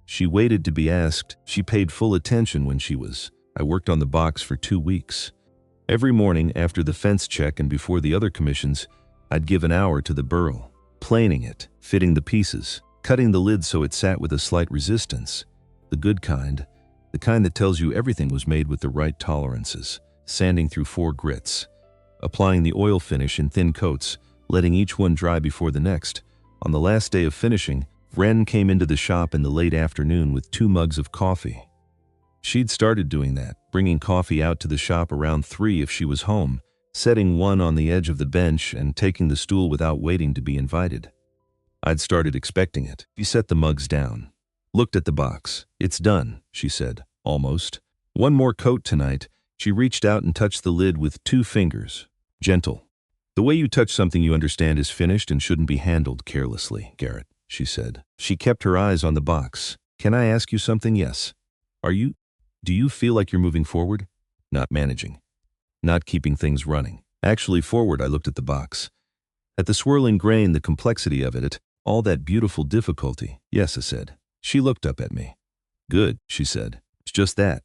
She waited to be asked. She paid full attention when she was. I worked on the box for 2 weeks. Every morning after the fence check and before the other commissions, I'd give an hour to the burl, planing it, fitting the pieces, cutting the lid so it sat with a slight resistance. The good kind, the kind that tells you everything was made with the right tolerances, sanding through 4 grits, applying the oil finish in thin coats, letting each one dry before the next. On the last day of finishing, Wren came into the shop in the late afternoon with 2 mugs of coffee. She'd started doing that, bringing coffee out to the shop around 3 if she was home, setting one on the edge of the bench and taking the stool without waiting to be invited. I'd started expecting it. She set the mugs down, looked at the box. "It's done," she said, almost. "One more coat tonight." She reached out and touched the lid with 2 fingers. Gentle. "The way you touch something you understand is finished and shouldn't be handled carelessly, Garrett," she said. She kept her eyes on the box. "Can I ask you something?" "Yes." Do you feel like you're moving forward? Not managing. Not keeping things running. Actually forward." I looked at the box. At the swirling grain, the complexity of it, all that beautiful difficulty. "Yes," I said. She looked up at me. "Good," she said. "It's just that."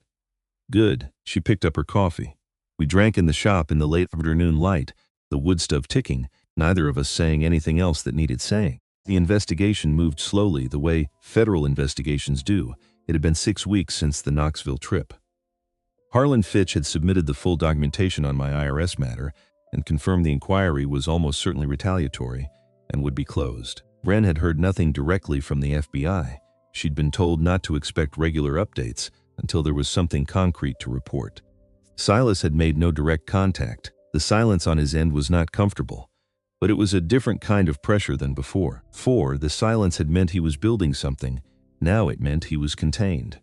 "Good." She picked up her coffee. We drank in the shop in the late afternoon light, the wood stove ticking, neither of us saying anything else that needed saying. The investigation moved slowly, the way federal investigations do. It had been 6 weeks since the Knoxville trip. Harlan Fitch had submitted the full documentation on my IRS matter and confirmed the inquiry was almost certainly retaliatory and would be closed. Wren had heard nothing directly from the FBI. She'd been told not to expect regular updates until there was something concrete to report. Silas had made no direct contact. The silence on his end was not comfortable, but it was a different kind of pressure than before. The silence had meant he was building something. Now it meant he was contained.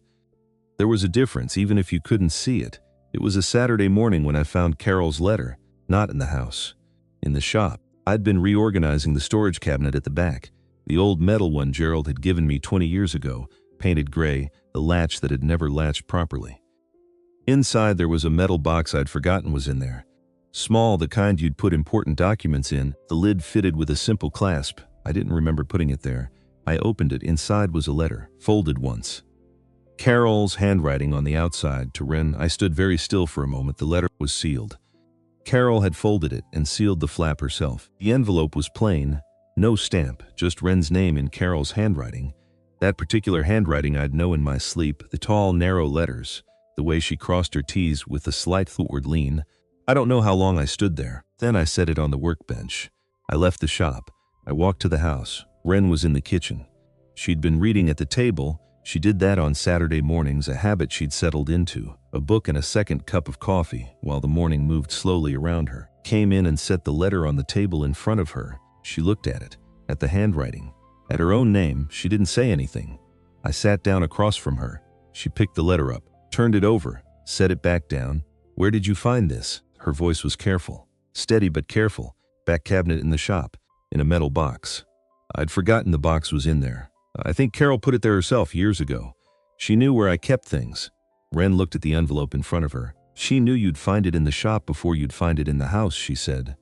There was a difference, even if you couldn't see it. It was a Saturday morning when I found Carol's letter, not in the house, in the shop. I'd been reorganizing the storage cabinet at the back, the old metal one Gerald had given me 20 years ago, painted gray, the latch that had never latched properly. Inside there was a metal box I'd forgotten was in there. Small, the kind you'd put important documents in, the lid fitted with a simple clasp. I didn't remember putting it there. I opened it. Inside was a letter, folded once. Carol's handwriting on the outside to Wren. I stood very still for a moment. The letter was sealed. Carol had folded it and sealed the flap herself. The envelope was plain, no stamp, just Wren's name in Carol's handwriting. That particular handwriting I'd know in my sleep, the tall, narrow letters, the way she crossed her T's with a slight footward lean. I don't know how long I stood there. Then I set it on the workbench. I left the shop. I walked to the house. Wren was in the kitchen. She'd been reading at the table. She did that on Saturday mornings, a habit she'd settled into. A book and a second cup of coffee, while the morning moved slowly around her. Came in and set the letter on the table in front of her. She looked at it, at the handwriting, at her own name. She didn't say anything. I sat down across from her. She picked the letter up, turned it over, set it back down. "Where did you find this?" Her voice was careful, steady but careful. "Back cabinet in the shop, in a metal box." I'd forgotten the box was in there. I think Carol put it there herself years ago. She knew where I kept things. Wren looked at the envelope in front of her. "She knew you'd find it in the shop before you'd find it in the house," she said.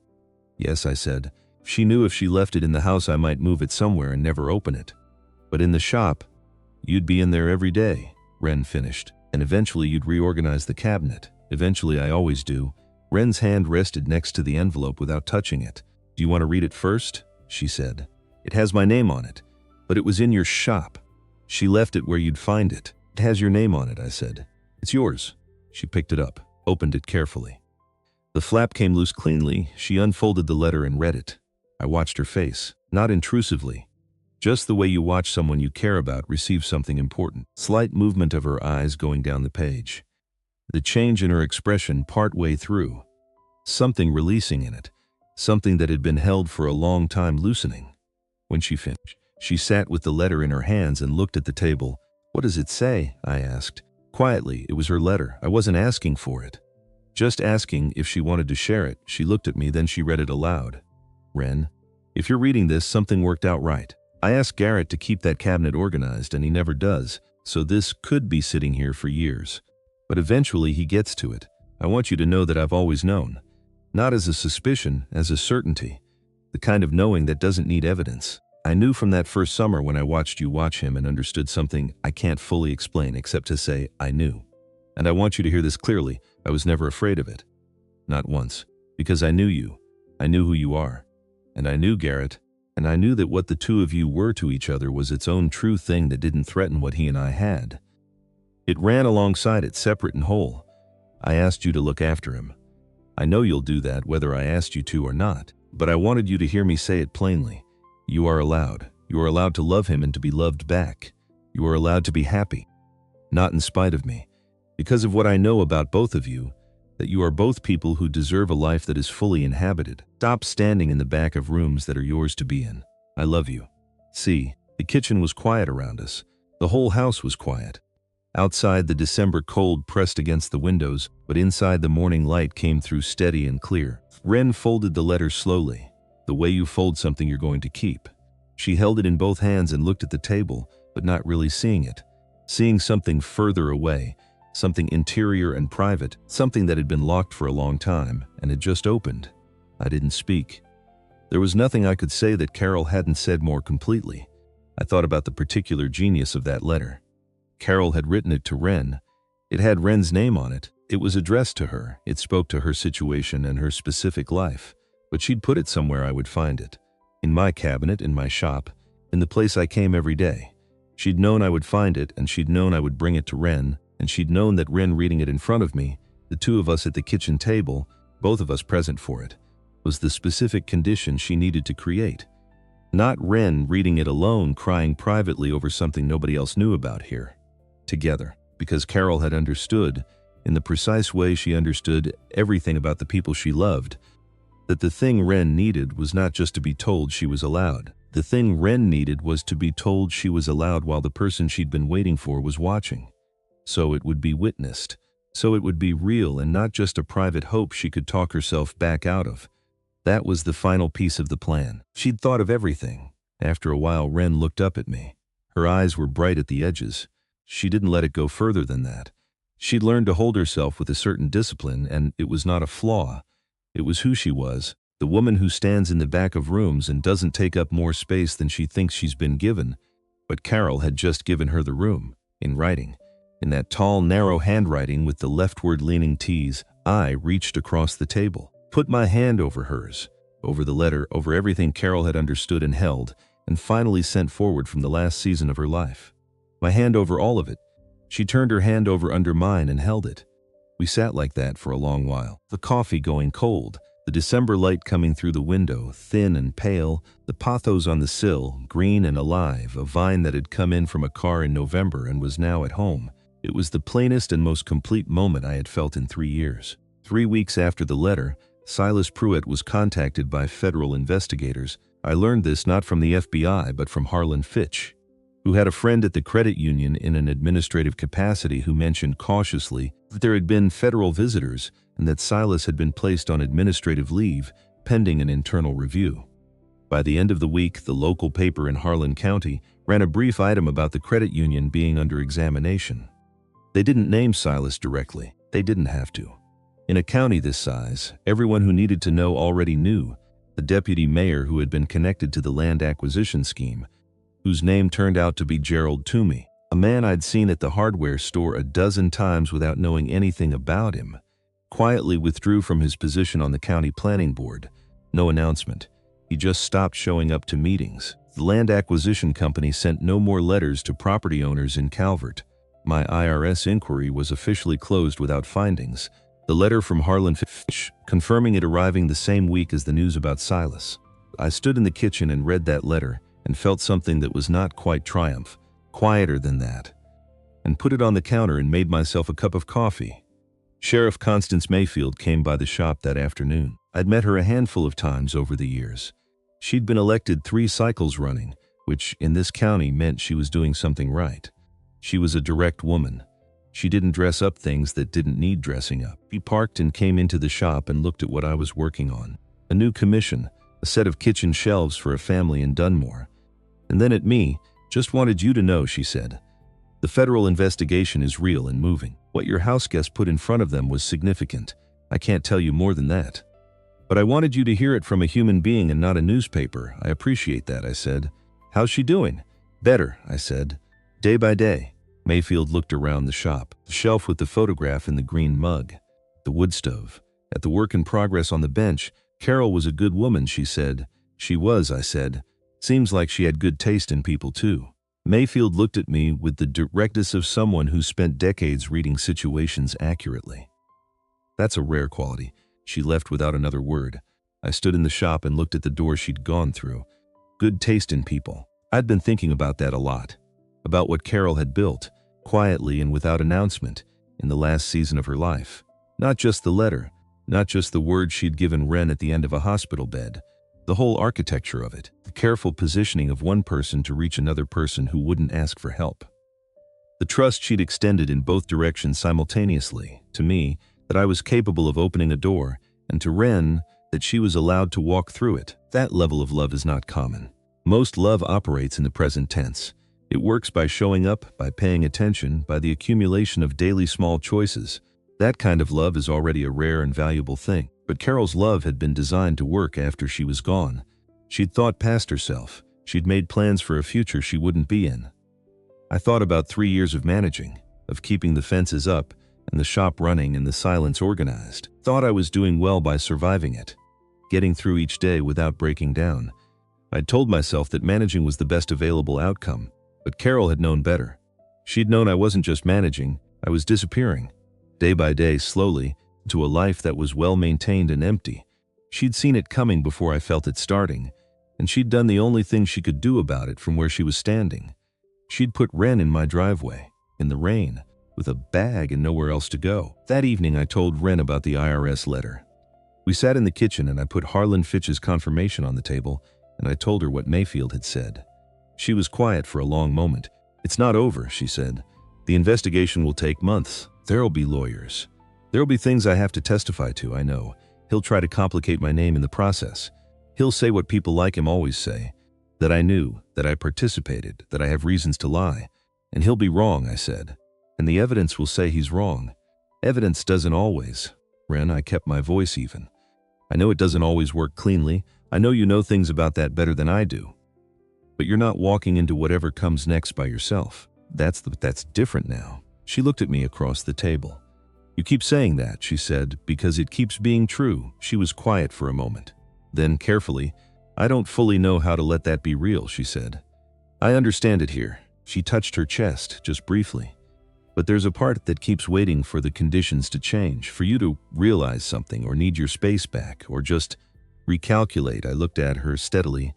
"Yes," I said. "She knew if she left it in the house I might move it somewhere and never open it. But in the shop, you'd be in there every day," Wren finished. "And eventually you'd reorganize the cabinet. Eventually, I always do." Wren's hand rested next to the envelope without touching it. "Do you want to read it first?" she said. "It has my name on it. But it was in your shop. She left it where you'd find it." "It has your name on it," I said. "It's yours." She picked it up, opened it carefully. The flap came loose cleanly. She unfolded the letter and read it. I watched her face, not intrusively, just the way you watch someone you care about receive something important. Slight movement of her eyes going down the page. The change in her expression partway through. Something releasing in it. Something that had been held for a long time loosening. When she finished, she sat with the letter in her hands and looked at the table. "What does it say?" I asked. Quietly, it was her letter. I wasn't asking for it. Just asking if she wanted to share it. She looked at me, then she read it aloud. "Wren, if you're reading this, something worked out right. I asked Garrett to keep that cabinet organized, and he never does, so this could be sitting here for years. But eventually he gets to it. I want you to know that I've always known. Not as a suspicion, as a certainty. The kind of knowing that doesn't need evidence. I knew from that first summer when I watched you watch him and understood something I can't fully explain except to say I knew. And I want you to hear this clearly. I was never afraid of it. Not once. Because I knew you. I knew who you are. And I knew Garrett. And I knew that what the two of you were to each other was its own true thing that didn't threaten what he and I had. It ran alongside it, separate and whole. I asked you to look after him. I know you'll do that whether I asked you to or not, but I wanted you to hear me say it plainly. You are allowed. You are allowed to love him and to be loved back. You are allowed to be happy. Not in spite of me. Because of what I know about both of you, that you are both people who deserve a life that is fully inhabited. Stop standing in the back of rooms that are yours to be in. I love you." See, the kitchen was quiet around us. The whole house was quiet. Outside, the December cold pressed against the windows, but inside the morning light came through steady and clear. Wren folded the letter slowly, the way you fold something you're going to keep. She held it in both hands and looked at the table, but not really seeing it. Seeing something further away, something interior and private, something that had been locked for a long time and had just opened. I didn't speak. There was nothing I could say that Carol hadn't said more completely. I thought about the particular genius of that letter. Carol had written it to Wren. It had Wren's name on it. It was addressed to her. It spoke to her situation and her specific life. But she'd put it somewhere I would find it. In my cabinet, in my shop, in the place I came every day. She'd known I would find it, and she'd known I would bring it to Wren, and she'd known that Wren reading it in front of me, the two of us at the kitchen table, both of us present for it, was the specific condition she needed to create. Not Wren reading it alone, crying privately over something nobody else knew about here. Together, because Carol had understood, in the precise way she understood everything about the people she loved, that the thing Wren needed was not just to be told she was allowed. The thing Wren needed was to be told she was allowed while the person she'd been waiting for was watching. So it would be witnessed. So it would be real and not just a private hope she could talk herself back out of. That was the final piece of the plan. She'd thought of everything. After a while, Wren looked up at me. Her eyes were bright at the edges. She didn't let it go further than that. She'd learned to hold herself with a certain discipline, and it was not a flaw. It was who she was, the woman who stands in the back of rooms and doesn't take up more space than she thinks she's been given. But Carol had just given her the room, in writing. In that tall, narrow handwriting with the leftward-leaning T's, I reached across the table, put my hand over hers, over the letter, over everything Carol had understood and held, and finally sent forward from the last season of her life. My hand over all of it. She turned her hand over under mine and held it. We sat like that for a long while, the coffee going cold, the December light coming through the window, thin and pale, the pothos on the sill, green and alive, a vine that had come in from a car in November and was now at home. It was the plainest and most complete moment I had felt in 3 years. 3 weeks after the letter, Silas Pruitt was contacted by federal investigators. I learned this not from the FBI but from Harlan Fitch, who had a friend at the credit union in an administrative capacity who mentioned cautiously that there had been federal visitors and that Silas had been placed on administrative leave pending an internal review. By the end of the week, the local paper in Harlan County ran a brief item about the credit union being under examination. They didn't name Silas directly. They didn't have to. In a county this size, everyone who needed to know already knew. The deputy mayor who had been connected to the land acquisition scheme, whose name turned out to be Gerald Toomey, a man I'd seen at the hardware store a dozen times without knowing anything about him, quietly withdrew from his position on the county planning board. No announcement. He just stopped showing up to meetings. The land acquisition company sent no more letters to property owners in Calvert. My IRS inquiry was officially closed without findings. The letter from Harlan Fitch, confirming it arriving the same week as the news about Silas. I stood in the kitchen and read that letter and felt something that was not quite triumph, quieter than that, and put it on the counter and made myself a cup of coffee. Sheriff Constance Mayfield came by the shop that afternoon. I'd met her a handful of times over the years. She'd been elected 3 cycles running, which in this county meant she was doing something right. She was a direct woman. She didn't dress up things that didn't need dressing up. She parked and came into the shop and looked at what I was working on. A new commission, a set of kitchen shelves for a family in Dunmore. And then at me, "Just wanted you to know," she said. "The federal investigation is real and moving. What your house guest put in front of them was significant. I can't tell you more than that. But I wanted you to hear it from a human being and not a newspaper. I appreciate that," I said. "How's she doing?" "Better," I said. "Day by day." Mayfield looked around the shop, the shelf with the photograph in the green mug, the wood stove. At the work in progress on the bench, "Carol was a good woman," she said. "She was," I said. "Seems like she had good taste in people too." Mayfield looked at me with the directness of someone who spent decades reading situations accurately. "That's a rare quality." She left without another word. I stood in the shop and looked at the door she'd gone through. Good taste in people. I'd been thinking about that a lot. About what Carol had built, quietly and without announcement, in the last season of her life. Not just the letter, not just the words she'd given Wren at the end of a hospital bed. The whole architecture of it, the careful positioning of one person to reach another person who wouldn't ask for help. The trust she'd extended in both directions simultaneously, to me, that I was capable of opening a door, and to Wren, that she was allowed to walk through it. That level of love is not common. Most love operates in the present tense. It works by showing up, by paying attention, by the accumulation of daily small choices. That kind of love is already a rare and valuable thing. But Carol's love had been designed to work after she was gone. She'd thought past herself. She'd made plans for a future she wouldn't be in. I thought about 3 years of managing, of keeping the fences up, and the shop running and the silence organized. Thought I was doing well by surviving it, getting through each day without breaking down. I'd told myself that managing was the best available outcome, but Carol had known better. She'd known I wasn't just managing, I was disappearing, day by day, slowly, to a life that was well-maintained and empty. She'd seen it coming before I felt it starting. and she'd done the only thing she could do about it from where she was standing. She'd put Ren in my driveway, in the rain, with a bag and nowhere else to go. That evening I told Ren about the IRS letter. We sat in the kitchen and I put Harlan Fitch's confirmation on the table, and I told her what Mayfield had said. She was quiet for a long moment. "It's not over," she said. "The investigation will take months. There'll be lawyers. There'll be things I have to testify to, I know. He'll try to complicate my name in the process. He'll say what people like him always say, that I knew, that I participated, that I have reasons to lie. And he'll be wrong," I said. "And the evidence will say he's wrong. Evidence doesn't always." Ren, I kept my voice even. "I know it doesn't always work cleanly. I know you know things about that better than I do. But you're not walking into whatever comes next by yourself. That's different now." She looked at me across the table. "You keep saying that," she said, "because it keeps being true." She was quiet for a moment. Then, carefully, "I don't fully know how to let that be real," she said. "I understand it here." She touched her chest, just briefly. "But there's a part that keeps waiting for the conditions to change, for you to realize something, or need your space back, or just recalculate." I looked at her steadily.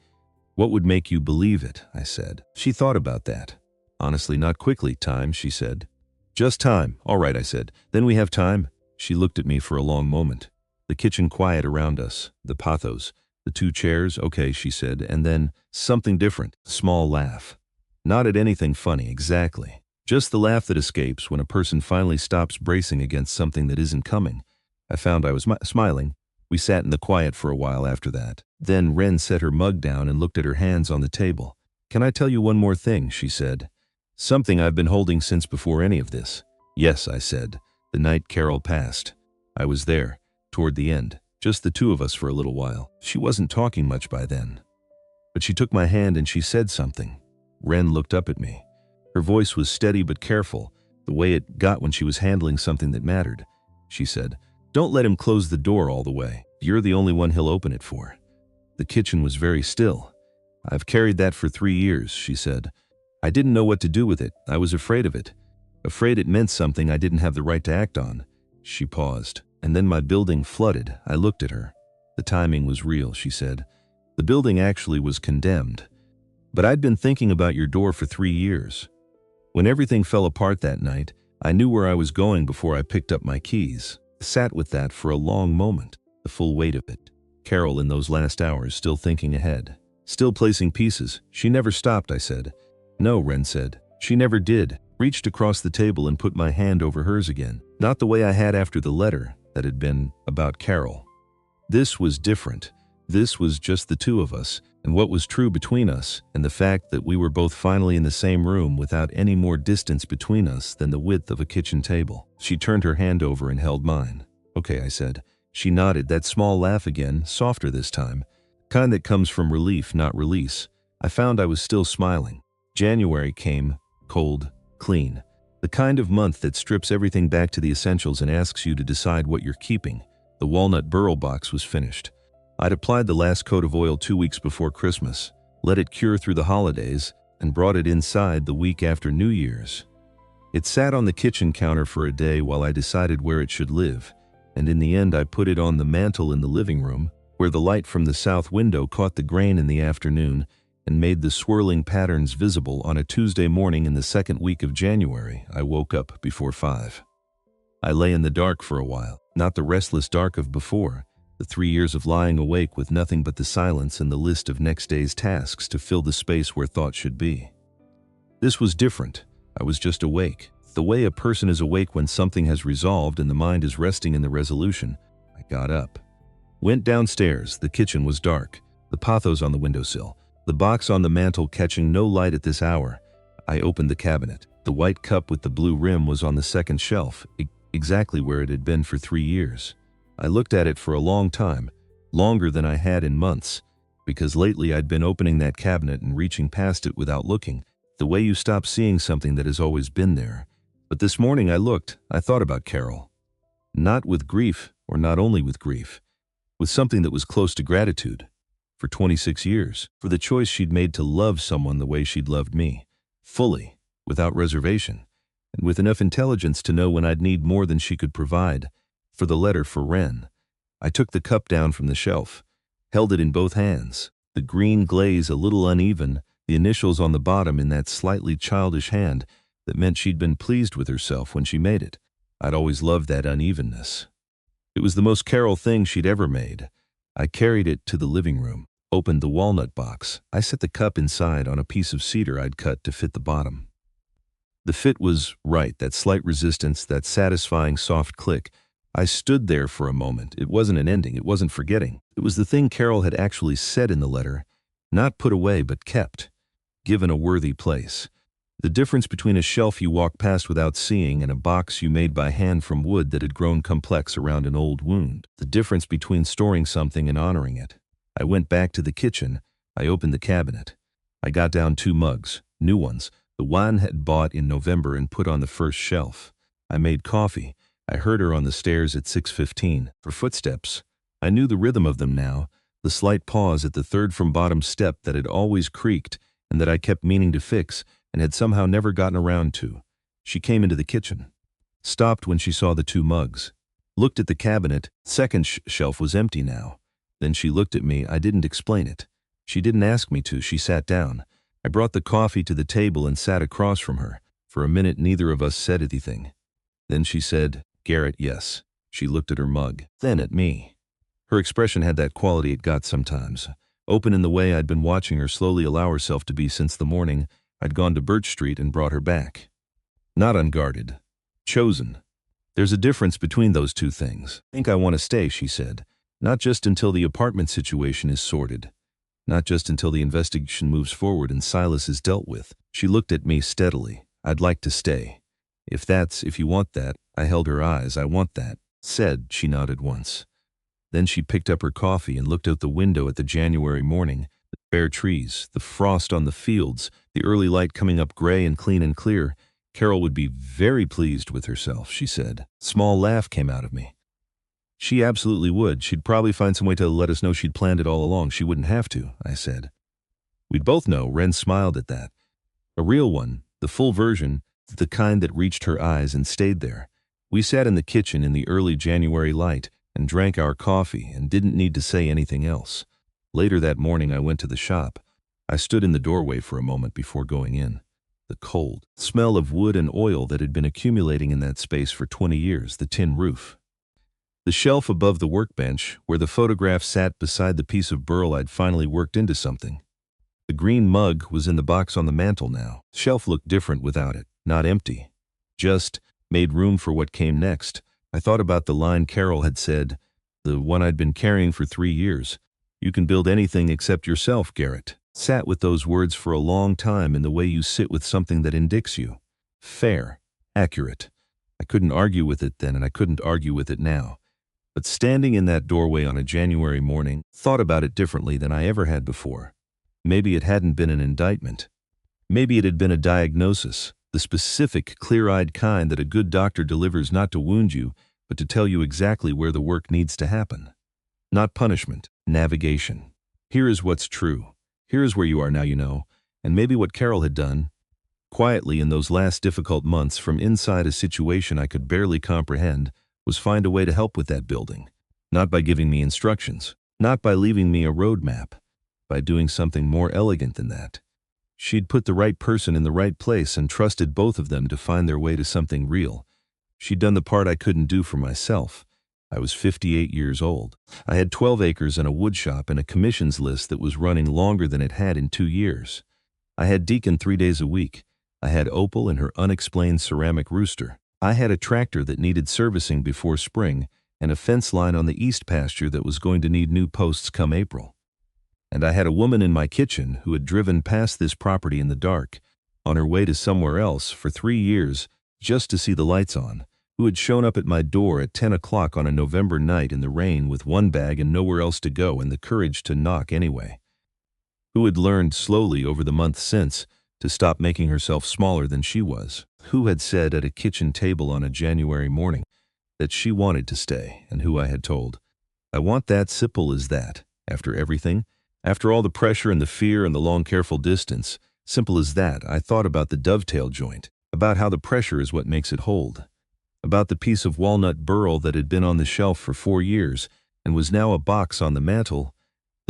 "What would make you believe it?" I said. She thought about that. "Honestly, not quickly. Time," she said. "Just time." "All right," I said. "Then we have time." She looked at me for a long moment. The kitchen quiet around us, the pathos, the two chairs. "Okay," she said, and then something different, a small laugh. Not at anything funny, exactly. Just the laugh that escapes when a person finally stops bracing against something that isn't coming. I found I was smiling. We sat in the quiet for a while after that. Then Ren set her mug down and looked at her hands on the table. "Can I tell you one more thing?" she said. "Something I've been holding since before any of this." "Yes," I said. "The night Carol passed. I was there, toward the end, just the two of us for a little while." She wasn't talking much by then. But she took my hand and she said something. Ren looked up at me. Her voice was steady but careful, the way it got when she was handling something that mattered. She said, "Don't let him close the door all the way. You're the only one he'll open it for." The kitchen was very still. "I've carried that for 3 years," she said. "I didn't know what to do with it. I was afraid of it. Afraid it meant something I didn't have the right to act on." She paused. "And then my building flooded." I looked at her. "The timing was real," she said. "The building actually was condemned. But I'd been thinking about your door for 3 years. When everything fell apart that night, I knew where I was going before I picked up my keys." I sat with that for a long moment, the full weight of it. Carol in those last hours, still thinking ahead, still placing pieces. "She never stopped," I said. "No," Ren said. "She never did." Reached across the table and put my hand over hers again. Not the way I had after the letter that had been about Carol. This was different. This was just the two of us, and what was true between us, and the fact that we were both finally in the same room without any more distance between us than the width of a kitchen table. She turned her hand over and held mine. "Okay," I said. She nodded, that small laugh again, softer this time. Kind that comes from relief, not release. I found I was still smiling. January came, cold, clean. The kind of month that strips everything back to the essentials and asks you to decide what you're keeping. The walnut burl box was finished. I'd applied the last coat of oil 2 weeks before Christmas, let it cure through the holidays, and brought it inside the week after New Year's. It sat on the kitchen counter for a day while I decided where it should live, and in the end I put it on the mantel in the living room, where the light from the south window caught the grain in the afternoon and made the swirling patterns visible on a Tuesday morning in the second week of January. I woke up before 5. I lay in the dark for a while, not the restless dark of before, the 3 years of lying awake with nothing but the silence and the list of next day's tasks to fill the space where thought should be. This was different. I was just awake. The way a person is awake when something has resolved and the mind is resting in the resolution. I got up. Went downstairs. The kitchen was dark. The pothos on the windowsill. The box on the mantel catching no light at this hour. I opened the cabinet. The white cup with the blue rim was on the second shelf, exactly where it had been for 3 years. I looked at it for a long time, longer than I had in months, because lately I'd been opening that cabinet and reaching past it without looking, the way you stop seeing something that has always been there. But this morning I looked, I thought about Carol. Not with grief, or not only with grief, with something that was close to gratitude. For 26 years, for the choice she'd made to love someone the way she'd loved me, fully, without reservation, and with enough intelligence to know when I'd need more than she could provide. For the letter for Ren. I took the cup down from the shelf, held it in both hands. the green glaze a little uneven, the initials on the bottom in that slightly childish hand that meant she'd been pleased with herself when she made it. I'd always loved that unevenness. It was the most Carol thing she'd ever made. I carried it to the living room, opened the walnut box. I set the cup inside on a piece of cedar I'd cut to fit the bottom. The fit was right, that slight resistance, that satisfying soft click. I stood there for a moment. It wasn't an ending, it wasn't forgetting. It was the thing Carol had actually said in the letter, not put away but kept, given a worthy place. The difference between a shelf you walk past without seeing and a box you made by hand from wood that had grown complex around an old wound. The difference between storing something and honoring it. I went back to the kitchen. I opened the cabinet. I got down 2 mugs, new ones, the one had bought in November and put on the first shelf. I made coffee. I heard her on the stairs at 6:15. Her footsteps. I knew the rhythm of them now, the slight pause at the third from bottom step that had always creaked and that I kept meaning to fix and had somehow never gotten around to. She came into the kitchen. Stopped when she saw the 2 mugs. Looked at the cabinet. Second shelf was empty now. Then she looked at me. I didn't explain it. She didn't ask me to. She sat down. I brought the coffee to the table and sat across from her. For a minute neither of us said anything. Then she said, "Garrett, yes." She looked at her mug, then at me. Her expression had that quality it got sometimes. Open in the way I'd been watching her slowly allow herself to be since the morning I'd gone to Birch Street and brought her back. Not unguarded. Chosen. There's a difference between those 2 things. "I think I want to stay," she said. "Not just until the apartment situation is sorted. Not just until the investigation moves forward and Silas is dealt with." She looked at me steadily. "I'd like to stay. If you want that." I held her eyes. "I want that." Said, she nodded once. Then she picked up her coffee and looked out the window at the January morning, the bare trees, the frost on the fields, the early light coming up gray and clean and clear. Carol would be very pleased with herself, she said. Small laugh came out of me. She absolutely would. She'd probably find some way to let us know she'd planned it all along. She wouldn't have to, I said. We'd both know. Wren smiled at that. A real one, the full version, the kind that reached her eyes and stayed there. We sat in the kitchen in the early January light and drank our coffee and didn't need to say anything else. Later that morning I went to the shop. I stood in the doorway for a moment before going in. The cold smell of wood and oil that had been accumulating in that space for 20 years, the tin roof. The shelf above the workbench, where the photograph sat beside the piece of burl I'd finally worked into something. The green mug was in the box on the mantel now. The shelf looked different without it, not empty. Just made room for what came next. I thought about the line Carol had said, the one I'd been carrying for 3 years. "You can build anything except yourself, Garrett." Sat with those words for a long time in the way you sit with something that indicts you. Fair. Accurate. I couldn't argue with it then, and I couldn't argue with it now. But standing in that doorway on a January morning, thought about it differently than I ever had before. Maybe it hadn't been an indictment. Maybe it had been a diagnosis, the specific, clear-eyed kind that a good doctor delivers not to wound you, but to tell you exactly where the work needs to happen. Not punishment, navigation. Here is what's true. Here is where you are now, you know, and maybe what Carol had done, quietly in those last difficult months from inside a situation I could barely comprehend, was find a way to help with that building. Not by giving me instructions, not by leaving me a roadmap, by doing something more elegant than that. She'd put the right person in the right place and trusted both of them to find their way to something real. She'd done the part I couldn't do for myself. I was 58 years old. I had 12 acres and a wood shop and a commissions list that was running longer than it had in 2 years. I had Deacon 3 days a week. I had Opal and her unexplained ceramic rooster. I had a tractor that needed servicing before spring and a fence line on the east pasture that was going to need new posts come April. And I had a woman in my kitchen who had driven past this property in the dark, on her way to somewhere else for 3 years just to see the lights on, who had shown up at my door at 10 o'clock on a November night in the rain with one bag and nowhere else to go and the courage to knock anyway. Who had learned slowly over the months since to stop making herself smaller than she was. Who had said at a kitchen table on a January morning that she wanted to stay, and who I had told, "I want that simple as that, after everything. After all the pressure and the fear and the long careful distance, simple as that." I thought about the dovetail joint, about how the pressure is what makes it hold, about the piece of walnut burl that had been on the shelf for 4 years and was now a box on the mantel,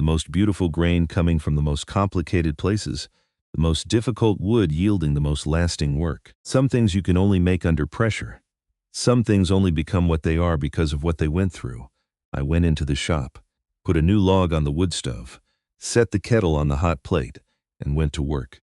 the most beautiful grain coming from the most complicated places, the most difficult wood yielding the most lasting work. Some things you can only make under pressure. Some things only become what they are because of what they went through. I went into the shop, put a new log on the wood stove, set the kettle on the hot plate, and went to work.